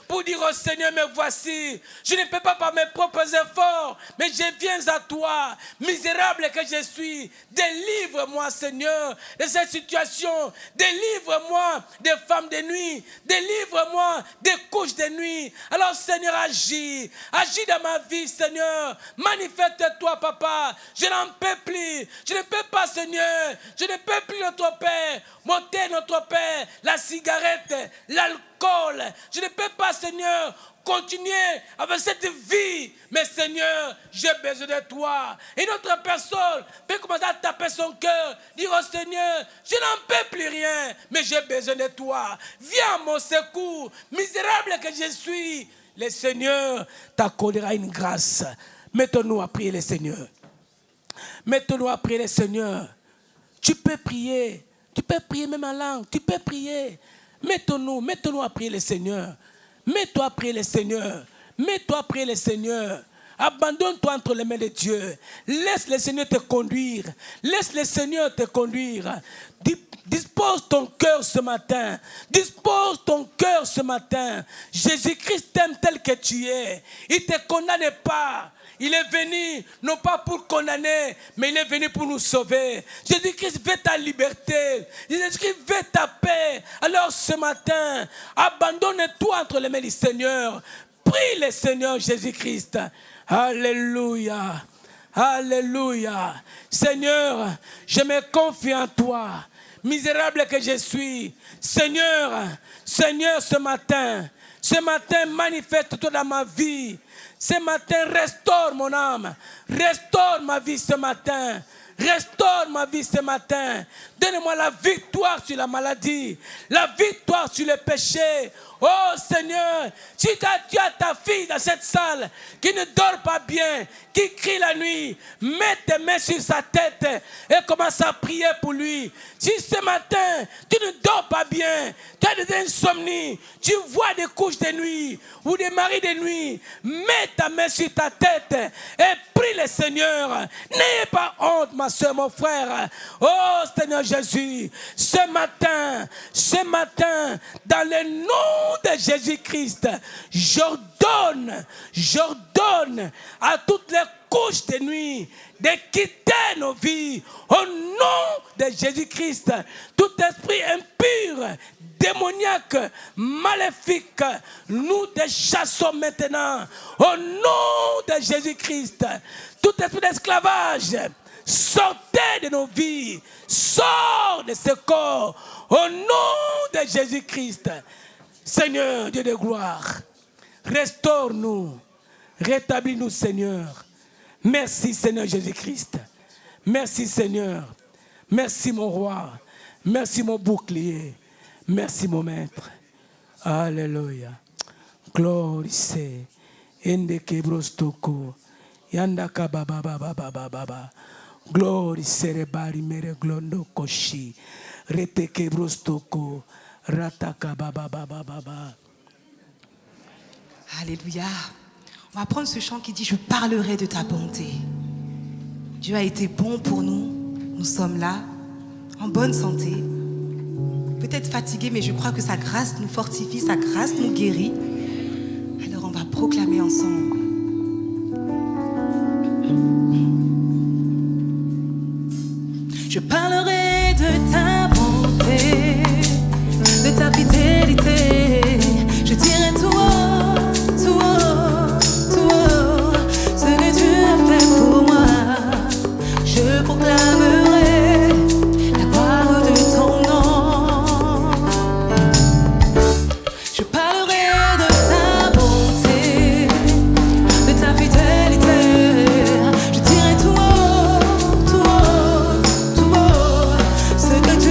pour dire au Seigneur, me voici, je ne peux pas par mes propres efforts, mais je viens à toi, misérable que je suis, délivre-moi Seigneur de cette situation, délivre-moi des femmes de nuit, délivre-moi des couches de nuit. Alors Seigneur, agis dans ma vie Seigneur, manifeste-toi Papa, je n'en peux plus, je ne peux pas Seigneur, je ne peux plus notre Père, monter notre Père, la cigarette, l'alcool. Je ne peux pas, Seigneur, continuer avec cette vie. Mais Seigneur, j'ai besoin de toi. Et notre personne peut commencer à taper son cœur, dire au Seigneur, je n'en peux plus rien, mais j'ai besoin de toi. Viens à mon secours, misérable que je suis. Le Seigneur t'accordera une grâce. Mettons-nous à prier le Seigneur. Mettons-nous à prier le Seigneur. Tu peux prier. Tu peux prier même en langue. Tu peux prier. Mettons-nous à prier le Seigneur. Mets-toi à prier le Seigneur. Mets-toi à prier le Seigneur. Abandonne-toi entre les mains de Dieu. Laisse le Seigneur te conduire. Laisse le Seigneur te conduire. Dispose ton cœur ce matin. Dispose ton cœur ce matin. Jésus-Christ t'aime tel que tu es. Il ne te condamne pas. Il est venu, non pas pour condamner, mais il est venu pour nous sauver. Jésus-Christ veut ta liberté. Jésus-Christ veut ta paix. Alors ce matin, abandonne-toi entre les mains du Seigneur. Prie le Seigneur Jésus-Christ. Alléluia. Alléluia. Seigneur, je me confie en toi. Misérable que je suis. Seigneur, ce matin, manifeste-toi dans ma vie. Ce matin, restaure mon âme. Restaure ma vie ce matin. Restaure ma vie ce matin. Donne-moi la victoire sur la maladie. La victoire sur le péché. Oh Seigneur, si tu as ta fille dans cette salle qui ne dort pas bien, qui crie la nuit, mets tes mains sur sa tête et commence à prier pour lui. Si ce matin, tu ne dors pas bien, tu as des insomnies, tu vois des couches de nuit ou des maris de nuit, mets ta main sur ta tête et prie le Seigneur. N'ayez pas honte, ma soeur, mon frère. Oh Seigneur Jésus, ce matin, dans le nom de Jésus-Christ, j'ordonne à toutes les couches de nuit de quitter nos vies au nom de Jésus-Christ. Tout esprit impur, démoniaque, maléfique, nous déchassons maintenant au nom de Jésus-Christ. Tout esprit d'esclavage, sortez de nos vies, sors de ce corps au nom de Jésus-Christ. Seigneur, Dieu de gloire, restaure-nous, rétablis-nous, Seigneur. Merci, Seigneur Jésus-Christ. Merci, Seigneur. Merci, mon roi. Merci, mon bouclier. Merci, mon maître. Alléluia. Glorice. Endeke brostoko. Yandaka baba baba baba baba. Glorice rebari mere glondo koshi. Reteke brostoko. Rataka baba baba baba. Alléluia. On va prendre ce chant qui dit « Je parlerai de ta bonté ». Dieu a été bon pour nous. Nous sommes là, en bonne santé. Peut-être fatigués, mais je crois que sa grâce nous fortifie, sa grâce nous guérit. Alors on va proclamer ensemble. Je parlerai de ta bonté, de ta fidélité. Je dirai tout haut, tout haut, tout haut, ce que tu as fait pour moi. Je proclamerai la gloire de ton nom. Je parlerai de ta bonté, de ta fidélité. Je dirai tout haut, tout haut, tout haut, ce que tu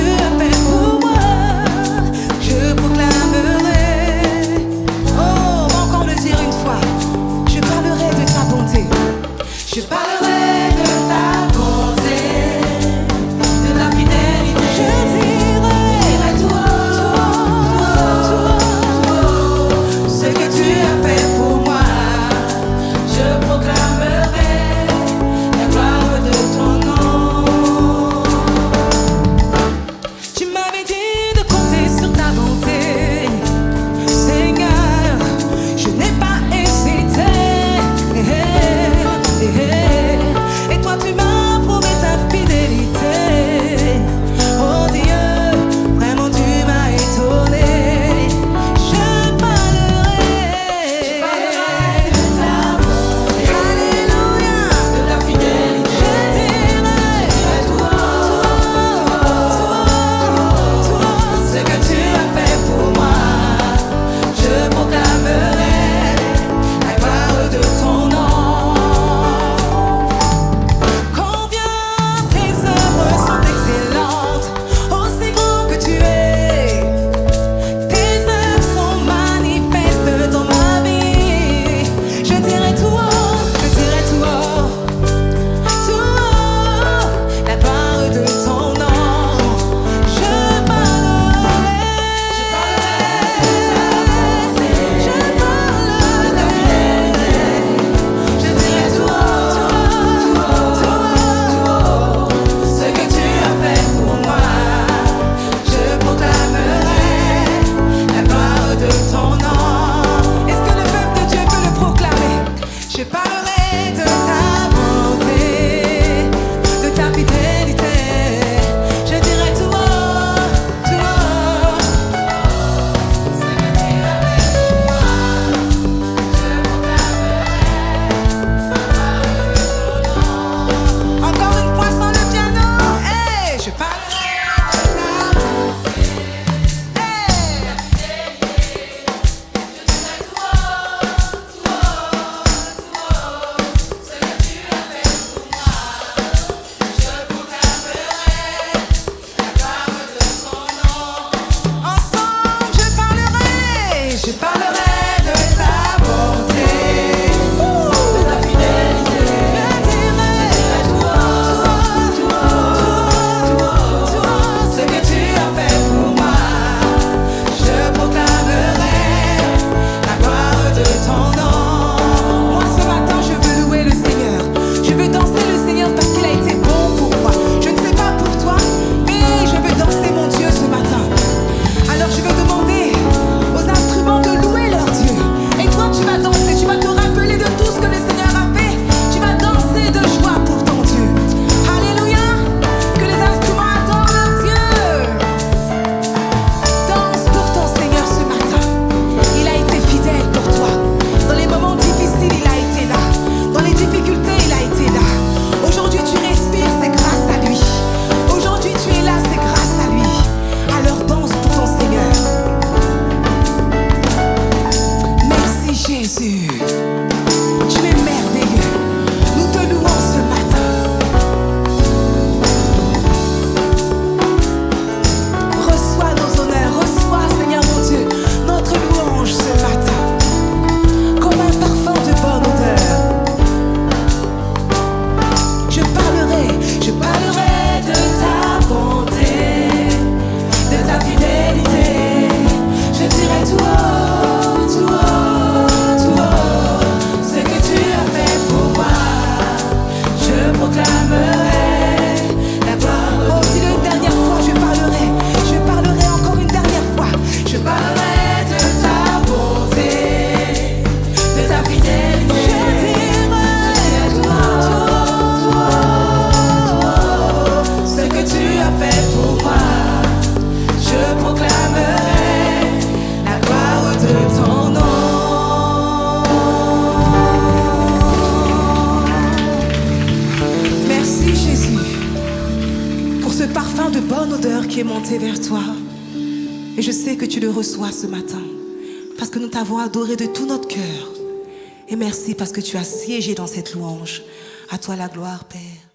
Je parlerai de ta bonté, de ta fidélité. Je dirai tout haut, tout haut. Encore une fois sans le piano. Hey, je parlerai de ta bonté. Ensemble, je parlerai de ta bonté, de ta fidélité. Je dirai tout haut, tout haut, tout haut, ce que tu as fait pour moi. Je proclamerai la gloire de ton nom. Moi ce matin, je veux louer le Seigneur. Je veux danser le Seigneur parce qu'il a été bon pour moi. Je ne sais pas pour toi, mais je veux danser mon Dieu ce matin. Alors je veux demander aux instruments de louer leur Dieu. Et toi tu vas danser, tu vas te rappeler de tout ce que le Seigneur a fait. Tu vas danser de joie pour ton Dieu. Alléluia. Que les instruments adorent leur Dieu. Danse pour ton Seigneur ce matin. Il a été fidèle pour toi. Dans les moments difficiles, il a été là. Dans les difficultés, il a été là. Aujourd'hui tu respires, c'est grâce à lui. Aujourd'hui tu es là, c'est grâce à lui. Alors danse pour ton Seigneur. Merci Jésus. Tu es merveilleux. Nous te louons ce matin. Reçois nos honneurs. Reçois, Seigneur mon Dieu, notre louange ce matin. Comme un parfum de bonne odeur. Je parlerai de ta bonté, de ta fidélité. Je dirai tout haut, tout haut, tout haut, ce que tu as fait pour moi. Je proclamerai la gloire. Oh, dis-le une dernière fois, je parlerai encore une dernière fois. Je parlerai de ta bonté, de ta fidélité. Je dirai tout haut, tout haut, ce que tu as fait pour moi. Je proclamerai la gloire de ton nom. Merci Jésus pour ce parfum de bonne odeur qui est monté vers toi. Et je sais que tu le reçois ce matin parce que nous t'avons adoré de tout notre cœur. Et merci parce que tu as siégé dans cette louange. À toi la gloire, Père.